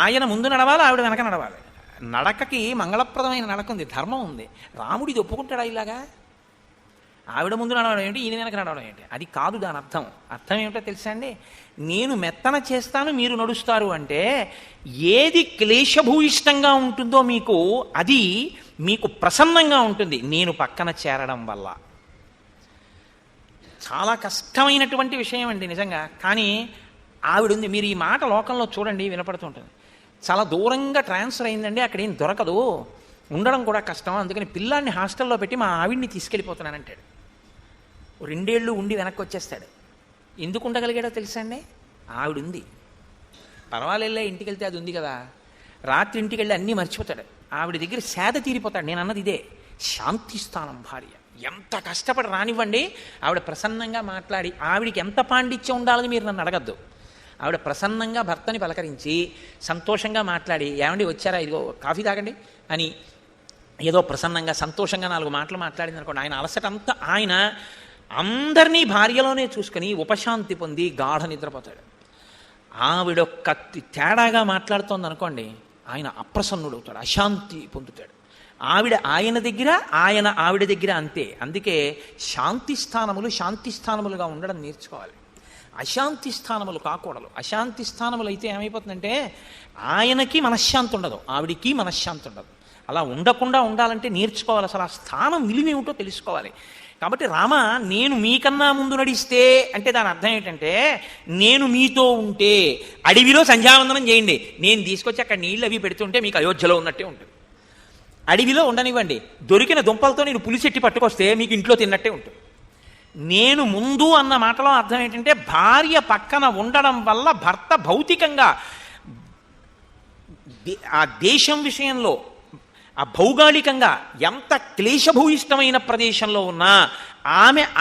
ఆయన ముందు నడవాలి, ఆవిడ వెనక నడవాలి. నడకకి మంగళప్రదమైన నడక ఉంది, ధర్మం ఉంది. రాముడు ఇది ఒప్పుకుంటాడా ఇలాగా? ఆవిడ ముందు నడవడం ఏంటి, ఈయన వెనక నడవడం ఏంటి? అది కాదు దాని అర్థం. అర్థం ఏమిటో తెలుసా అండి? నేను మెత్తన చేస్తాను, మీరు నడుస్తారు అంటే ఏది క్లేశభూయిష్టంగా ఉంటుందో మీకు, అది మీకు ప్రసన్నంగా ఉంటుంది నేను పక్కన చేరడం వల్ల. చాలా కష్టమైనటువంటి విషయం అండి నిజంగా. కానీ ఆవిడ ఉంది. మీరు ఈ మాట లోకంలో చూడండి, వినపడుతుంటుంది. చాలా దూరంగా ట్రాన్స్ఫర్ అయిందండి, అక్కడ ఏం దొరకదు, ఉండడం కూడా కష్టం, అందుకని పిల్లాన్ని హాస్టల్లో పెట్టి మా ఆవిడ్ని తీసుకెళ్ళిపోతున్నానంటాడు. 2 ఏళ్ళు ఉండి వెనక్కి వచ్చేస్తాడు. ఎందుకు ఉండగలిగాడో తెలుసా అండి? ఆవిడ ఉంది. పర్వాలేదులే, ఇంటికి వెళ్తే అది ఉంది కదా. రాత్రి ఇంటికి వెళ్ళి అన్నీ మర్చిపోతాడు. ఆవిడ దగ్గర సేద తీరిపోతాడు. నేను అన్నది ఇదే, శాంతిస్థానం భార్య. ఎంత కష్టపడి రానివ్వండి, ఆవిడ ప్రసన్నంగా మాట్లాడి, ఆవిడికి ఎంత పాండిత్యం ఉండాలని మీరు నన్ను అడగద్దు. ఆవిడ ప్రసన్నంగా భర్తని పలకరించి సంతోషంగా మాట్లాడి, ఏమండి వచ్చారా, ఇదిగో కాఫీ తాగండి అని ఏదో ప్రసన్నంగా సంతోషంగా 4 మాటలు మాట్లాడింది అనుకోండి, ఆయన అలసట అంతా ఆయన అందరినీ భార్యలోనే చూసుకుని ఉపశాంతి పొంది గాఢ నిద్రపోతాడు. ఆవిడొక్క తేడాగా మాట్లాడుతోంది అనుకోండి, ఆయన అప్రసన్నుడవుతాడు, అశాంతి పొందుతాడు. ఆయన దగ్గర, ఆయన ఆవిడ దగ్గర అంతే. అందుకే శాంతి స్థానములుగా ఉండడం నేర్చుకోవాలి. అశాంతి స్థానములు కాకూడదు. అశాంతి స్థానములు అయితే ఏమైపోతుందంటే ఆయనకి మనశ్శాంతి ఉండదు, ఆవిడికి మనశ్శాంతి ఉండదు. అలా ఉండకుండా ఉండాలంటే నేర్చుకోవాలి. అసలు ఆ స్థానం విలువేమిటో తెలుసుకోవాలి. కాబట్టి రామ నేను మీకన్నా ముందు నడిస్తే అంటే దాని అర్థం ఏంటంటే నేను మీతో ఉంటే అడవిలో సంధ్యావందనం చేయండి, నేను తీసుకొచ్చి అక్కడ నీళ్ళు అవి పెడుతుంటే మీకు అయోధ్యలో ఉన్నట్టే ఉంటుంది. అడవిలో ఉండనివ్వండి, దొరికిన దుంపలతో నేను పులిసెట్టి పట్టుకొస్తే మీకు ఇంట్లో తిన్నట్టే ఉంటుంది. నేను ముందు అన్న మాటలో అర్థం ఏంటంటే భార్య పక్కన ఉండడం వల్ల భర్త భౌతికంగా ఆ దేశం విషయంలో ఆ భౌగోళికంగా ఎంత క్లేశభూయిష్టమైన ప్రదేశంలో ఉన్నా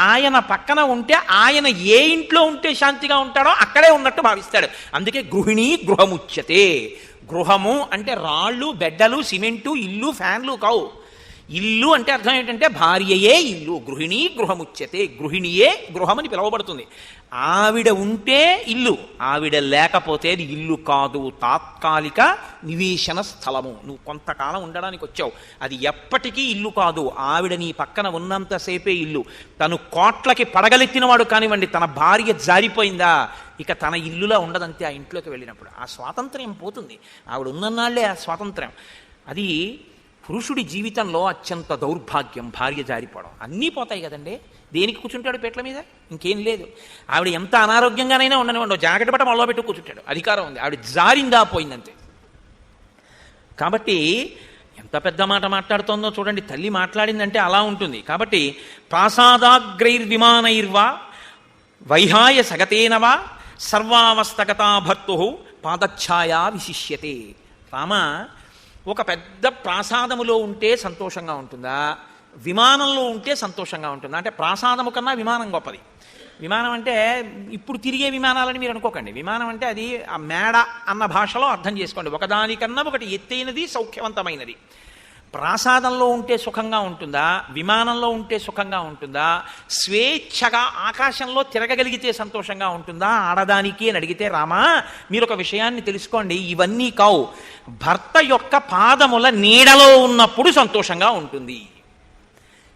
ఆయన పక్కన ఉంటే ఆయన ఏ ఇంట్లో ఉంటే శాంతిగా ఉంటాడో అక్కడే ఉన్నట్టు భావిస్తాడు. అందుకే గృహిణీ గృహముచ్యతే. గృహము అంటే రాళ్ళు బెడ్డలు సిమెంటు ఇల్లు ఫ్యాన్లు కావు. ఇల్లు అంటే అర్థం ఏంటంటే భార్యయే ఇల్లు. గృహిణీ గృహముచ్యతే. గృహిణియే గృహమని పిలువబడుతుంది. ఆవిడ ఉంటే ఇల్లు, ఆవిడ లేకపోతే అది ఇల్లు కాదు, తాత్కాలిక నివేశన స్థలము. నువ్వు కొంతకాలం ఉండడానికి వచ్చావు, అది ఎప్పటికీ ఇల్లు కాదు. ఆవిడ నీ పక్కన ఉన్నంతసేపే ఇల్లు. తను కోట్లకి పడగలెత్తినవాడు కానివ్వండి, తన భార్య జారిపోయిందా ఇక తన ఇల్లులా ఉండదంతే. ఆ ఇంట్లోకి వెళ్ళినప్పుడు ఆ స్వాతంత్ర్యం పోతుంది. ఆవిడ ఉన్ననాళ్లే ఆ స్వాతంత్ర్యం. అది పురుషుడి జీవితంలో అత్యంత దౌర్భాగ్యం భార్య జారిపోవడం. అన్నీ పోతాయి కదండి, దేనికి కూర్చుంటాడు పేట్ల మీద? ఇంకేం లేదు. ఆవిడ ఎంత అనారోగ్యంగానైనా ఉండనివ్వండి, జాకెట్ బట్ట మొదలు పెట్టి కూర్చుంటాడు, అధికారం ఉంది. ఆవిడ జారిందా పోయిందంతే. కాబట్టి ఎంత పెద్ద మాట మాట్లాడుతోందో చూడండి, తల్లి మాట్లాడిందంటే అలా ఉంటుంది. కాబట్టి ప్రాసాదాగ్రైర్విమానైర్వా వైహాయ సగతేనవా సర్వావస్తగతా భర్తు పాదఛాయా విశిష్యతే. రామ ఒక పెద్ద ప్రాసాదములో ఉంటే సంతోషంగా ఉంటుందా, విమానంలో ఉంటే సంతోషంగా ఉంటుందా? అంటే ప్రాసాదము కన్నా విమానం గొప్పది. విమానం అంటే ఇప్పుడు తిరిగే విమానాలని మీరు అనుకోకండి. విమానం అంటే అది ఆ మేడ అన్న భాషలో అర్థం చేసుకోండి. ఒకదానికన్నా ఒకటి ఎత్తైనది, సౌఖ్యవంతమైనది. ప్రాసాదంలో ఉంటే సుఖంగా ఉంటుందా, విమానంలో ఉంటే సుఖంగా ఉంటుందా, స్వేచ్ఛగా ఆకాశంలో తిరగగలిగితే సంతోషంగా ఉంటుందా ఆడదానికి అని అడిగితే, రామా మీరు ఒక విషయాన్ని తెలుసుకోండి, ఇవన్నీ కావు. భర్త యొక్క పాదముల నీడలో ఉన్నప్పుడు సంతోషంగా ఉంటుంది.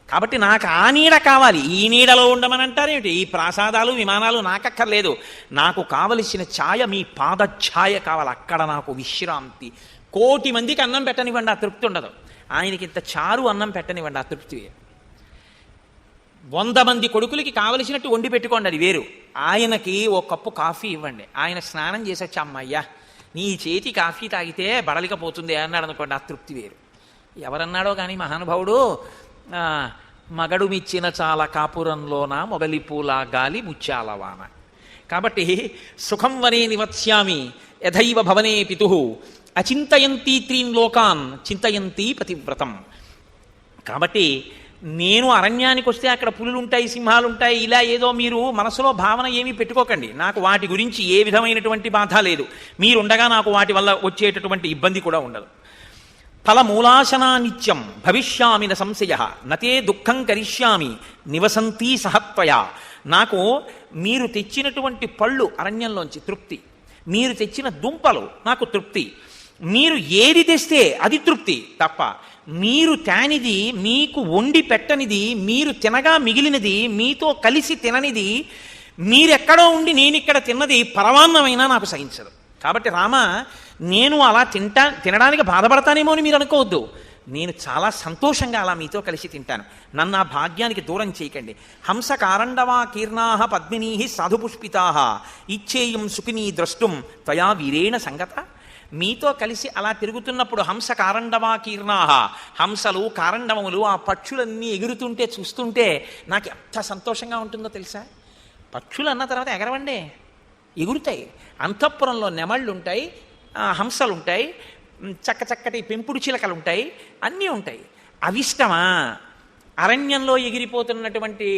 కాబట్టి నాకు ఆ నీడ కావాలి. ఈ నీడలో ఉండమని అంటారేమిటి? ఈ ప్రాసాదాలు విమానాలు నాకక్కర్లేదు. నాకు కావలసిన ఛాయ మీ పాద ఛాయ కావాలి. అక్కడ నాకు విశ్రాంతి. 1,000,000 మందికి అన్నం పెట్టనివ్వండి, ఆ తృప్తి ఉండదు. ఆయనకి ఇంత చారు అన్నం పెట్టనివ్వండి, ఆ తృప్తి వేరు. 100 మంది కొడుకులకి కావలసినట్టు వండి పెట్టుకోండి, అది వేరు. ఆయనకి 1 కప్పు కాఫీ ఇవ్వండి, ఆయన స్నానం చేసొచ్చి అమ్మయ్యా నీ చేతి కాఫీ తాగితే బడలికపోతుంది అన్నాడు అనుకోండి, ఆ తృప్తి వేరు. ఎవరన్నాడో కానీ మహానుభావుడు, మగడు మిచ్చిన చాలా కాపురంలోన మొగలిపూలా గాలి ముత్యాలవాన. కాబట్టి సుఖం వనే నివత్స్యామి యథైవ భవనే పితు అచింతయంతి 3 లోకాన్ చింతయంతి పతివ్రతం. కాబట్టి నేను అరణ్యానికి వస్తే అక్కడ పులులు ఉంటాయి, సింహాలు ఉంటాయి, ఇలా ఏదో మీరు మనసులో భావన ఏమీ పెట్టుకోకండి. నాకు వాటి గురించి ఏ విధమైనటువంటి బాధ లేదు. మీరుండగా నాకు వాటి వల్ల వచ్చేటటువంటి ఇబ్బంది కూడా ఉండదు. ఫలమూలాశనా నిత్యం భవిష్యామి న సంశయ నతే దుఃఖం కరిష్యామి నివసంతి సహత్వయా. నాకు మీరు తెచ్చినటువంటి పళ్ళు అరణ్యంలోంచి తృప్తి, మీరు తెచ్చిన దుంపలు నాకు తృప్తి. మీరు ఏది తెస్తే అది తృప్తి తప్ప మీరు తేనిది, మీకు వండి పెట్టనిది, మీరు తినగా మిగిలినది, మీతో కలిసి తిననిది, మీరెక్కడో ఉండి నేనిక్కడ తిన్నది పరమాన్నమైనా నాకు సహించదు. కాబట్టి రామ నేను అలా తినడానికి బాధపడతానేమో అని మీరు అనుకోవద్దు. నేను చాలా సంతోషంగా అలా మీతో కలిసి తింటాను. నన్ను ఆ భాగ్యానికి దూరం చేయకండి. హంస కారండవా కీర్ణాహ పద్మినీ సాధుపుష్పితా ఇచ్చేయం సుఖినీ ద్రష్టుం త్వయా వీరేణ సంగత. మీతో కలిసి అలా తిరుగుతున్నప్పుడు హంస కారండవా కీర్ణాహ, హంసలు కారండవములు ఆ పక్షులన్నీ ఎగురుతుంటే చూస్తుంటే నాకు ఎంత సంతోషంగా ఉంటుందో తెలుసా. పక్షులు అన్న తర్వాత ఎగరవండి, ఎగురుతాయి. అంతఃపురంలో నెమళ్ళు ఉంటాయి, హంసలు ఉంటాయి, చక్కచక్కటి పెంపుడు చిలకలు ఉంటాయి, అన్నీ ఉంటాయి. అవిష్టమా? అరణ్యంలో ఎగిరిపోతున్నటువంటి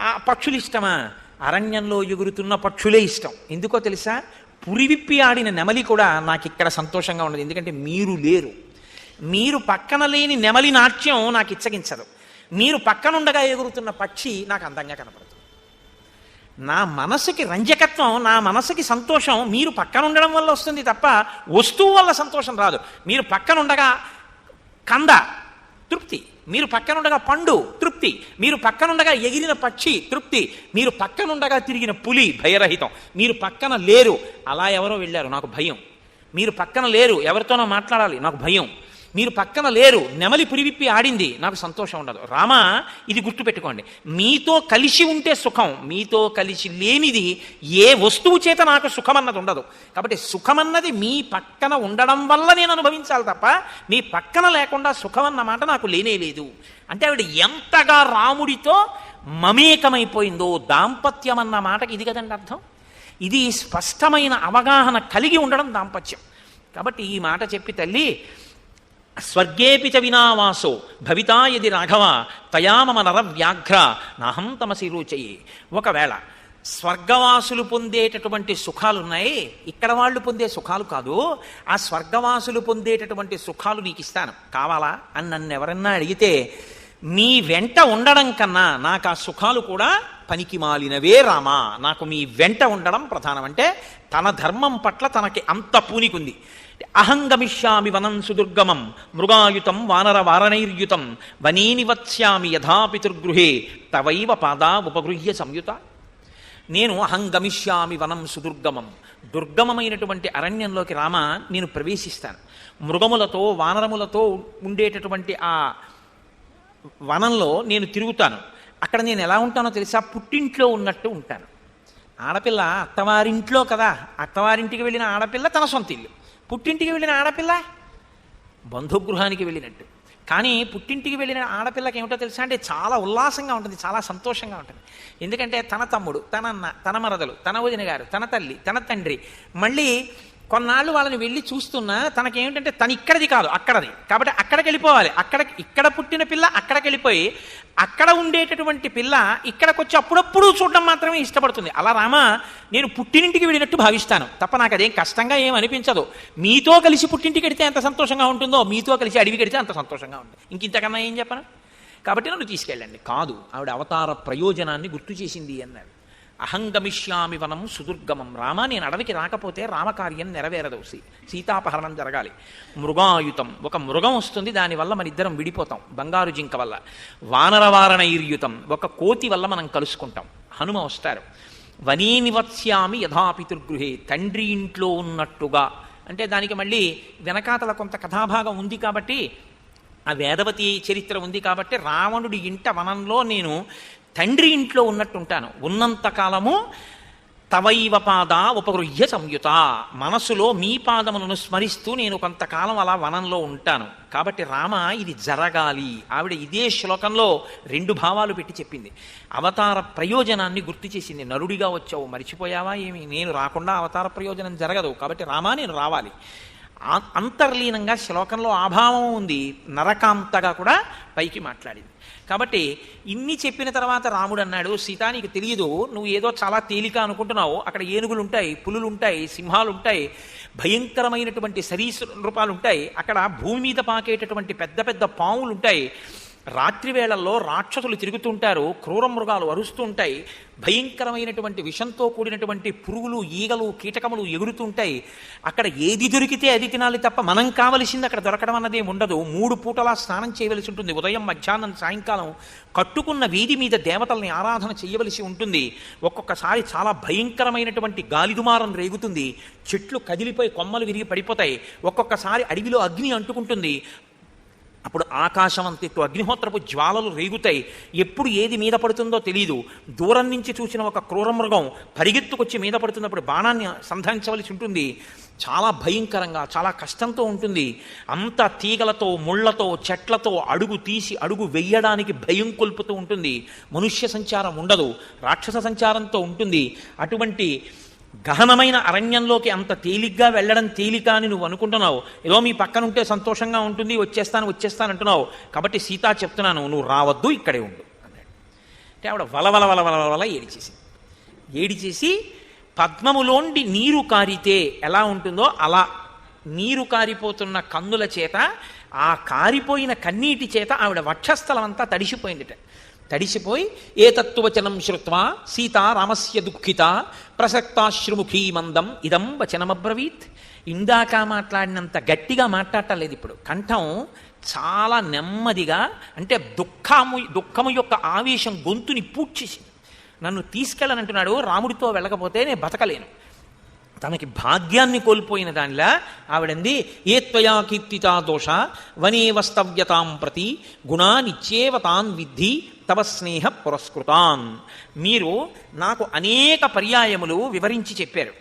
ఆ పక్షులు ఇష్టమా? అరణ్యంలో ఎగురుతున్న పక్షులే ఇష్టం. ఎందుకో తెలుసా? పురివిప్పి ఆడిన నెమలి కూడా నాకు ఇక్కడ సంతోషంగా ఉండదు. ఎందుకంటే మీరు లేరు. మీరు పక్కన లేని నెమలి నాట్యం నాకు ఇచ్చగించదు. మీరు పక్కనుండగా ఎగురుతున్న పక్షి నాకు అందంగా కనపడుతుంది. నా మనసుకి రంజకత్వం, నా మనసుకి సంతోషం మీరు పక్కన ఉండడం వల్ల వస్తుంది తప్ప వస్తువు వల్ల సంతోషం రాదు. మీరు పక్కనుండగా కంద తృప్తి, మీరు పక్కనుండగా పండు తృప్తి, మీరు పక్కనుండగా ఎగిరిన పక్షి తృప్తి, మీరు పక్కనుండగా తిరిగిన పులి భయరహితం. మీరు పక్కన లేరు, అలా ఎవరో వెళ్ళారు నాకు భయం. మీరు పక్కన లేరు, ఎవరితోనో మాట్లాడాలి నాకు భయం. మీరు పక్కన లేరు, నెమలి పురివిప్పి ఆడింది, నాకు సంతోషం ఉండదు. రామ, ఇది గుర్తుపెట్టుకోండి, మీతో కలిసి ఉంటే సుఖం, మీతో కలిసి లేనిది ఏ వస్తువు చేత నాకు సుఖమన్నది ఉండదు. కాబట్టి సుఖమన్నది మీ పక్కన ఉండడం వల్ల నేను అనుభవించాలి తప్ప మీ పక్కన లేకుండా సుఖం అన్నమాట నాకు లేనే లేదు. అంటే ఆవిడ ఎంతగా రాముడితో మమేకమైపోయిందో, దాంపత్యం అన్న మాటకి ఇది కదండి అర్థం. ఇది స్పష్టమైన అవగాహన కలిగి ఉండడం దాంపత్యం. కాబట్టి ఈ మాట చెప్పి తల్లి, స్వర్గేపి చ వినావాసో భవితా యది రాఘవ తయా మమ నర వ్యాఘ్ర నాహం తమసి రుచయే. ఒకవేళ స్వర్గవాసులు పొందేటటువంటి సుఖాలున్నాయి, ఇక్కడ వాళ్ళు పొందే సుఖాలు కాదు, ఆ స్వర్గవాసులు పొందేటటువంటి సుఖాలు నీకు ఇస్తాను, కావాలా అని నన్ను ఎవరన్నా అడిగితే, మీ వెంట ఉండడం కన్నా నాకు ఆ సుఖాలు కూడా పనికి మాలినవే రామా, నాకు మీ వెంట ఉండడం ప్రధానం. అంటే తన ధర్మం పట్ల తనకి అంత పూనికుంది. అహంగమిష్యామి వనం సుదుర్గమం మృగాయుతం వానర వారణైర్యుతం వనీని వత్స్యామి యథాపితృగృహే తవైవ పాదా ఉపగృహ్య సంయుత. నేను అహంగమిష్యామి వనం సుదుర్గమం, దుర్గమమైనటువంటి అరణ్యంలోకి రామ నేను ప్రవేశిస్తాను. మృగములతో వానరములతో ఉండేటటువంటి ఆ వనంలో నేను తిరుగుతాను. అక్కడ నేను ఎలా ఉంటానో తెలుసా, పుట్టింట్లో ఉన్నట్టు ఉంటాను. ఆడపిల్ల అత్తవారింట్లో కదా, అత్తవారింటికి వెళ్ళిన ఆడపిల్ల తన సొంత ఇల్లు, పుట్టింటికి వెళ్ళిన ఆడపిల్ల బంధుగృహానికి వెళ్ళినట్టు. కానీ పుట్టింటికి వెళ్ళిన ఆడపిల్లకి ఏమిటో తెలుసా అంటే చాలా ఉల్లాసంగా ఉంటుంది, చాలా సంతోషంగా ఉంటుంది. ఎందుకంటే తన తమ్ముడు, తన అన్న, తన మరదలు, తన వదిన గారు, తన తల్లి, తన తండ్రి, మళ్ళీ కొన్నాళ్ళు వాళ్ళని వెళ్ళి చూస్తున్నా తనకేమిటంటే తను ఇక్కడిది కాదు అక్కడది, కాబట్టి అక్కడికి వెళ్ళిపోవాలి. ఇక్కడ పుట్టిన పిల్ల అక్కడికి వెళ్ళిపోయి అక్కడ ఉండేటటువంటి పిల్ల ఇక్కడికి వచ్చి అప్పుడప్పుడు చూడడం మాత్రమే ఇష్టపడుతుంది. అలా రామ నేను పుట్టినింటికి వెళ్ళినట్టు భావిస్తాను తప్ప నాకు అదేం కష్టంగా ఏం అనిపించదు. మీతో కలిసి పుట్టింటికి వెడితే ఎంత సంతోషంగా ఉంటుందో మీతో కలిసి అడవికి వెడితే అంత సంతోషంగా ఉంటుంది. ఇంకింతకన్నా ఏం చెప్పను. కాబట్టి నన్ను తీసుకెళ్ళండి. కాదు, ఆవిడ అవతార ప్రయోజనాన్ని గుర్తు చేసింది అన్నాడు. అహంగమిష్యామి వనం సుదుర్గమం. రామ, నేను అడవికి రాకపోతే రామకార్యం నెరవేరదు, సీతాపహరణం జరగాలి. మృగాయుతం, ఒక మృగం వస్తుంది, దానివల్ల మన ఇద్దరం విడిపోతాం, బంగారు జింక వల్ల. వానరవారణైర్యుతం, ఒక కోతి వల్ల మనం కలుసుకుంటాం. హనుమ వస్తారు. వనీనివత్స్యామి యథాపితృగృహే, తండ్రి ఇంట్లో ఉన్నట్టుగా. అంటే దానికి మళ్ళీ వెనకాతల కొంత కథాభాగం ఉంది కాబట్టి, ఆ వేదవతి చరిత్ర ఉంది కాబట్టి, రావణుడి ఇంట వనంలో నేను తండ్రి ఇంట్లో ఉన్నట్టుంటాను. ఉన్నంతకాలము తవైవ పాద ఉపగృహ్య సంయుత, మనసులో మీ పాదములను స్మరిస్తూ నేను కొంతకాలం అలా వనంలో ఉంటాను. కాబట్టి రామ, ఇది జరగాలి. ఆవిడ ఇదే శ్లోకంలో 2 భావాలు పెట్టి చెప్పింది. అవతార ప్రయోజనాన్ని గుర్తు చేసింది. నరుడిగా వచ్చావు, మరిచిపోయావా ఏమి? నేను రాకుండా అవతార ప్రయోజనం జరగదు. కాబట్టి రామ, నేను రావాలి. అంతర్లీనంగా శ్లోకంలో ఆభావం ఉంది, నరకాంతగా కూడా పైకి మాట్లాడింది. కాబట్టి ఇన్ని చెప్పిన తర్వాత రాముడు అన్నాడు, సీత, నీకు తెలియదు, నువ్వు ఏదో చాలా తేలిక అనుకుంటున్నావు. అక్కడ ఏనుగులు ఉంటాయి, పులులు ఉంటాయి, సింహాలు ఉంటాయి, భయంకరమైనటువంటి సరీసృపాలు ఉంటాయి. అక్కడ భూమి మీద పాకేటటువంటి పెద్ద పెద్ద పాములు ఉంటాయి. రాత్రి వేళల్లో రాక్షసులు తిరుగుతుంటారు, క్రూర మృగాలు అరుస్తూ ఉంటాయి, భయంకరమైనటువంటి విషంతో కూడినటువంటి పురుగులు, ఈగలు, కీటకములు ఎగురుతుంటాయి. అక్కడ ఏది దొరికితే అది తినాలి తప్ప మనం కావలసింది అక్కడ దొరకడం అన్నదే ఉండదు. 3 పూటలా స్నానం చేయవలసి ఉంటుంది, ఉదయం, మధ్యాహ్నం, సాయంకాలం. కట్టుకున్న వీధి మీద దేవతల్ని ఆరాధన చేయవలసి ఉంటుంది. ఒక్కొక్కసారి చాలా భయంకరమైనటువంటి గాలిదుమారం రేగుతుంది, చెట్లు కదిలిపోయి కొమ్మలు విరిగి పడిపోతాయి. ఒక్కొక్కసారి అడవిలో అగ్ని అంటుకుంటుంది, అప్పుడు ఆకాశం అంతెత్తు అగ్నిహోత్రపు జ్వాలలు రేగుతాయి. ఎప్పుడు ఏది మీద పడుతుందో తెలియదు. దూరం నుంచి చూసిన ఒక క్రూరమృగం పరిగెత్తుకొచ్చి మీద పడుతున్నప్పుడు బాణాన్ని సంధించవలసి ఉంటుంది. చాలా భయంకరంగా, చాలా కష్టంతో ఉంటుంది. అంత తీగలతో, ముళ్లతో, చెట్లతో అడుగు తీసి అడుగు వెయ్యడానికి భయం కొల్పుతూ ఉంటుంది. మనుష్య సంచారం ఉండదు, రాక్షస సంచారంతో ఉంటుంది. అటువంటి గహనమైన అరణ్యంలోకి అంత తేలిగ్గా వెళ్ళడం తేలిక అని నువ్వు అనుకుంటున్నావు. ఏదో మీ పక్కన ఉంటే సంతోషంగా ఉంటుంది, వచ్చేస్తాను అంటున్నావు. కాబట్టి సీత, చెప్తున్నాను, నువ్వు రావద్దు, ఇక్కడే ఉండు అన్నాడు. అంటే ఆవిడ వలవల వలవల వల ఏడిచేసి పద్మములోండి నీరు కారితే ఎలా ఉంటుందో అలా నీరు కారిపోతున్న కన్నుల చేత, ఆ కారిపోయిన కన్నీటి చేత ఆవిడ వక్షస్థలం అంతా తడిసిపోయిందిట. తడిసిపోయి ఏతత్వచనం శ్రుత్వా సీత రామస్య దుఃఖిత ప్రసక్తాశ్రుముఖీ మందం ఇదం వచనమబ్రవీత్. ఇందాక మాట్లాడినంత గట్టిగా మాట్లాడలేదు ఇప్పుడు. కంఠం చాలా నెమ్మదిగా, అంటే దుఃఖము యొక్క ఆవేశం గొంతుని పూడ్చేసింది. నన్ను తీసుకెళ్ళనంటున్నాడు, రాముడితో వెళ్ళకపోతే నేను బతకలేను, తనకి భాగ్యాన్ని కోల్పోయిన దానిలా ఆవిడంది, ఏ త్వయా కీర్తితా దోష వనే వస్తవ్యతాం ప్రతి గుణానిచ్చేవ తాన్ విద్ధి తవ స్నేహ పురస్కృతాన్. మీరు నాకు అనేక పర్యాయములు వివరించి చెప్పారు.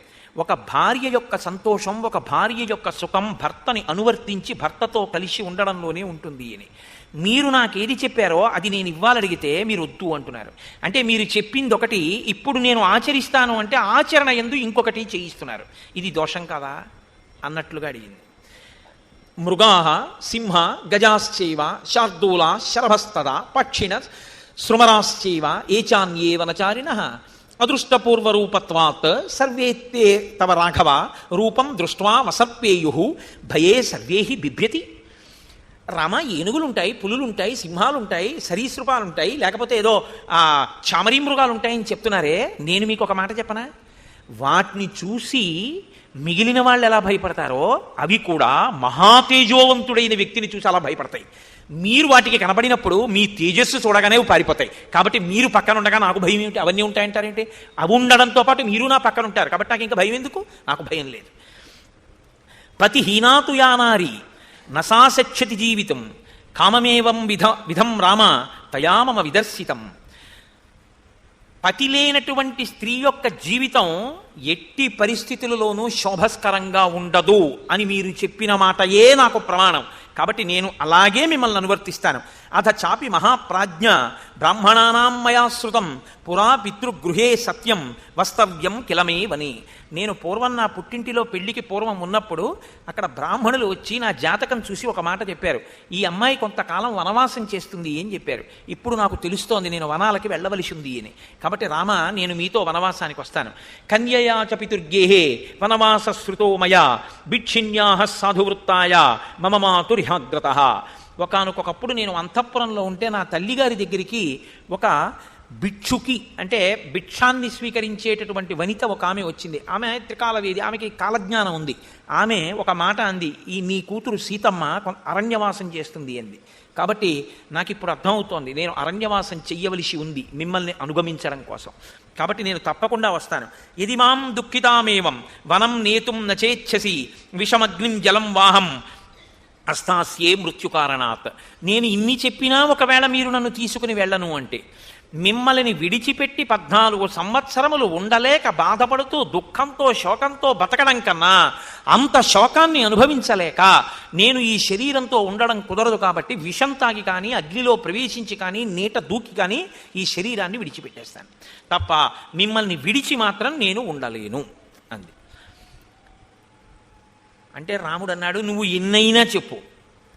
ఒక భార్య యొక్క సంతోషం, ఒక భార్య యొక్క సుఖం భర్తని అనువర్తించి భర్తతో కలిసి ఉండడంలోనే ఉంటుంది అని. మీరు నాకేది చెప్పారో అది నేను ఇవ్వాలడిగితే మీరు వద్దు అంటున్నారు. అంటే మీరు చెప్పింది ఒకటి, ఇప్పుడు నేను ఆచరిస్తాను అంటే ఆచరణ యందు ఇంకొకటి చేయిస్తున్నారు. ఇది దోషం కాదా అన్నట్లుగా అడిగింది. మృగాః సింహ గజాశ్చైవ శార్దూలా శరభస్తదా పక్షిణ శృమరాశ్చైవ ఏచాన్యే వనచారిణః అదృష్టపూర్వరూపత్వాత్ సర్వేత్తే తవ రాఘవ రూపం దృష్ట్వా వసర్పేయుః భయే సర్వేహి బిభ్యతి. రామ, ఏనుగులుంటాయి, పులులుంటాయి, సింహాలుంటాయి, సరీసృపాలుంటాయి, లేకపోతే ఏదో చామరీ మృగాలు ఉంటాయని చెప్తున్నారే, నేను మీకు ఒక మాట చెప్పనా? వాటిని చూసి మిగిలిన వాళ్ళు ఎలా భయపడతారో అవి కూడా మహాతేజోవంతుడైన వ్యక్తిని చూసి అలా భయపడతాయి. మీరు వాటికి కనబడినప్పుడు మీ తేజస్సు చూడగానే పారిపోతాయి. కాబట్టి మీరు పక్కన ఉండగా నాకు భయం ఏమిటి, అవన్నీ ఉంటాయంటారేంటి? అవి ఉండడంతో పాటు మీరు నా పక్కన ఉంటారు కాబట్టి నాకు ఇంకా భయం ఎందుకు? నాకు భయం లేదు. పతిహీనాతు యానారి నసాసచ్చతి జీవితం కామమేవం విధం రామ తయా మమ విదర్శితం. పతి లేనటువంటి స్త్రీ యొక్క జీవితం ఎట్టి పరిస్థితులలోనూ శోభస్కరంగా ఉండదు అని మీరు చెప్పిన మాటయే నాకు ప్రమాణం. కాబట్టి నేను అలాగే మిమ్మల్ని అనువర్తిస్తాను. అథ చాపి మహాప్రాజ్ఞ బ్రాహ్మణానాం మయా శృతం పురా పితృగృహే సత్యం వస్తవ్యం కిలమే వని. నేను పూర్వం నా పుట్టింటిలో పెళ్లికి పూర్వం ఉన్నప్పుడు అక్కడ బ్రాహ్మణులు వచ్చి నా జాతకం చూసి ఒక మాట చెప్పారు. ఈ అమ్మాయి కొంతకాలం వనవాసం చేస్తుంది అని చెప్పారు. ఇప్పుడు నాకు తెలుస్తోంది నేను వనాలకి వెళ్ళవలసి ఉంది అని. కాబట్టి రామ, నేను మీతో వనవాసానికి వస్తాను. కన్యయా చ పితుర్గేహే వనవాస శృతో మయా భిక్షిణ్యాః సాధువృత్తాయ మమ మాతురిహాగ్రతః. ఒకానొకప్పుడు నేను అంతఃపురంలో ఉంటే నా తల్లిగారి దగ్గరికి ఒక భిక్షుకి, అంటే భిక్షాన్ని స్వీకరించేటటువంటి వనిత ఒక ఆమె వచ్చింది. ఆమె త్రికాలవేది, ఆమెకి కాలజ్ఞానం ఉంది. ఆమె ఒక మాట అంది, ఈ నీ కూతురు సీతమ్మ అరణ్యవాసం చేస్తుంది అంది. కాబట్టి నాకు ఇప్పుడు అర్థమవుతోంది, నేను అరణ్యవాసం చెయ్యవలసి ఉంది మిమ్మల్ని అనుగమించడం కోసం. కాబట్టి నేను తప్పకుండా వస్తాను. ఇది మాం దుఃఖితామేవం వనం నేతుం నచేచ్ఛసి విషమగ్నిం జలం వాహం అస్తాస్యే మృత్యుకారణాత్. నేను ఇన్ని చెప్పినా ఒకవేళ మీరు నన్ను తీసుకుని వెళ్ళను అంటే, మిమ్మల్ని విడిచిపెట్టి 14 సంవత్సరములు ఉండలేక బాధపడుతూ దుఃఖంతో శోకంతో బతకడం కన్నా అంత శోకాన్ని అనుభవించలేక నేను ఈ శరీరంతో ఉండడం కుదరదు. కాబట్టి విషం తాగి కానీ అగ్నిలో ప్రవేశించి కానీ నీట దూకి కానీ ఈ శరీరాన్ని విడిచిపెట్టేస్తాను తప్ప మిమ్మల్ని విడిచి మాత్రం నేను ఉండలేను అంది. అంటే రాముడు అన్నాడు, నువ్వు ఎన్నైనా చెప్పు,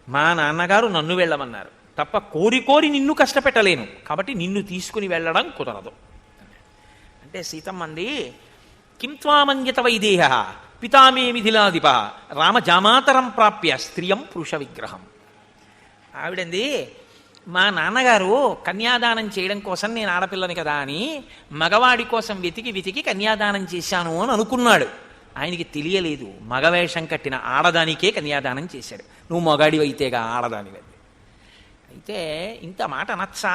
మా నాన్నగారు నన్ను వెళ్ళమన్నారు తప్ప కోరి కోరి నిన్ను కష్టపెట్టలేను, కాబట్టి నిన్ను తీసుకుని వెళ్ళడం కుదరదు. అంటే సీతమ్మంది, కిం త్వామన్యత వైదేహ పితామే మిథిలాధిప రామ జామాతరం ప్రాప్య స్త్రియం పురుష విగ్రహం. ఆవిడంది, మా నాన్నగారు కన్యాదానం చేయడం కోసం నేను ఆడపిల్లని కదా అని మగవాడి కోసం వెతికి వెతికి కన్యాదానం చేశాను అని అనుకున్నాడు. ఆయనకి తెలియలేదు మగవేషం కట్టిన ఆడదానికే కన్యాదానం చేశాడు. నువ్వు మగాడివైతేగా ఆడదానివి. అయితే ఇంత మాట అనచ్చా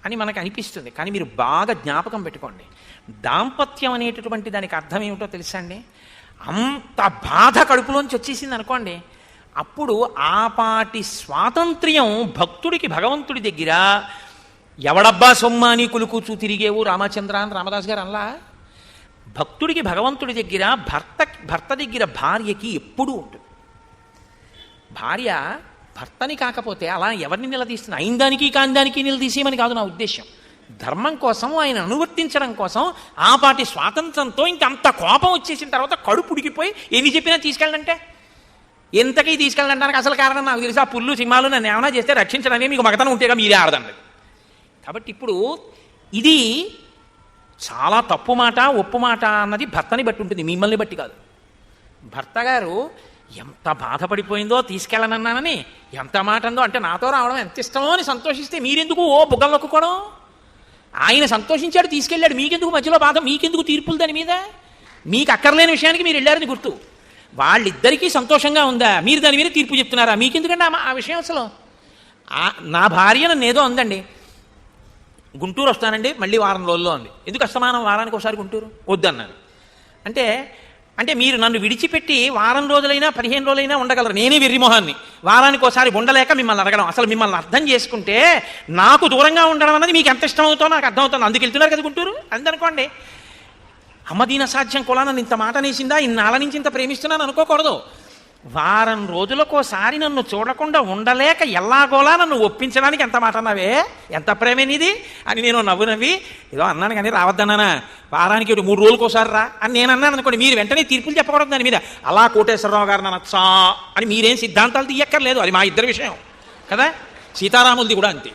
అని మనకు అనిపిస్తుంది. కానీ మీరు బాగా జ్ఞాపకం పెట్టుకోండి, దాంపత్యం అనేటటువంటి దానికి అర్థం ఏమిటో తెలుసా అండి? అంత బాధ కడుపులోంచి వచ్చేసింది అనుకోండి, అప్పుడు ఆపాటి స్వాతంత్ర్యం భక్తుడికి భగవంతుడి దగ్గర ఎవడబ్బా సొమ్మాని కులుకూచు తిరిగేవు రామచంద్ర అని రామదాస్ గారు అలా. భక్తుడికి భగవంతుడి దగ్గర భర్త దగ్గర భార్యకి ఎప్పుడూ ఉంటుంది. భార్య భర్తని కాకపోతే అలా ఎవరిని నిలదీస్తుంది? అయిన దానికి కాని దానికి నిలదీసేయమని కాదు నా ఉద్దేశం. ధర్మం కోసం ఆయన అనువర్తించడం కోసం ఆపాటి స్వాతంత్రంతో ఇంకంత కోపం వచ్చేసిన తర్వాత కడుపు ఉడికిపోయి ఎన్ని చెప్పినా తీసుకెళ్ళంటే ఎంతకీ తీసుకెళ్ళడానికి అసలు కారణం నాకు తెలుసు. ఆ పుల్లు సింహాలు నన్ను ఏమైనా చేస్తే రక్షించడానికి మీకు మగతనం ఉంటేగా మీరే ఆడదండి. కాబట్టి ఇప్పుడు ఇది చాలా తప్పు మాట, ఒప్పు మాట అన్నది భర్తని బట్టి ఉంటుంది, మిమ్మల్ని బట్టి కాదు. భర్త గారు ఎంత బాధపడిపోయిందో తీసుకెళ్ళనన్నానని ఎంత మాట అందో, అంటే నాతో రావడం ఎంత ఇష్టమో అని సంతోషిస్తే మీరెందుకు ఓ బుగ్గలు నొక్కుకోవడం? ఆయన సంతోషించాడు, తీసుకెళ్ళాడు, మీకెందుకు మధ్యలో బాధ? మీకెందుకు తీర్పులు దాని మీద? మీకు అక్కర్లేని విషయానికి మీరు వెళ్ళారని గుర్తు. వాళ్ళిద్దరికీ సంతోషంగా ఉందా, మీరు దాని మీద తీర్పు చెప్తున్నారా? మీకెందుకంటే ఆ విషయం అసలు. నా భార్య నన్ను ఏదో అందండి, గుంటూరు వస్తానండి మళ్ళీ వారం రోజుల్లో అంది. ఎందుకు అస్తమానం వారానికి ఒకసారి గుంటూరు? వద్దన్నాను. అంటే అంటే మీరు నన్ను విడిచిపెట్టి వారం రోజులైనా 15 రోజులైనా ఉండగలరు, నేనే వెర్రిమొహాన్ని వారానికి ఒకసారి ఉండలేక మిమ్మల్ని అడగడం. అసలు మిమ్మల్ని అర్థం చేసుకుంటే నాకు దూరంగా ఉండడం అన్నది మీకు ఎంత ఇష్టం అవుతుందో నాకు అర్థమవుతుంది. అందుకు వెళ్తున్నారు కదా గుంటూరు అందనుకోండి. అమ్మదీన సాధ్యం కులాన్ని ఇంత మాట నేసిందా, ఇన్నాళ్ళ నుంచి ఇంత ప్రేమిస్తున్నాను అనుకోకూడదు. వారం రోజులకోసారి నన్ను చూడకుండా ఉండలేక ఎల్లాగోలా నన్ను ఒప్పించడానికి ఎంత మాట అన్నావే, ఎంత ప్రేమేనిది అని నేను నవ్వి ఏదో అన్నాను కానీ రావద్దన్నానా, వారానికి 3 రోజులకోసారి రా అని నేను అన్నాను అనుకోండి, మీరు వెంటనే తీర్పులు చెప్పకూడదు దాని మీద. అలా కోటేశ్వరరావు గారు నచ్చా అని మీరేం సిద్ధాంతాలు తీయక్కర్లేదు, అది మా ఇద్దరి విషయం కదా. సీతారాములది కూడా అంతే.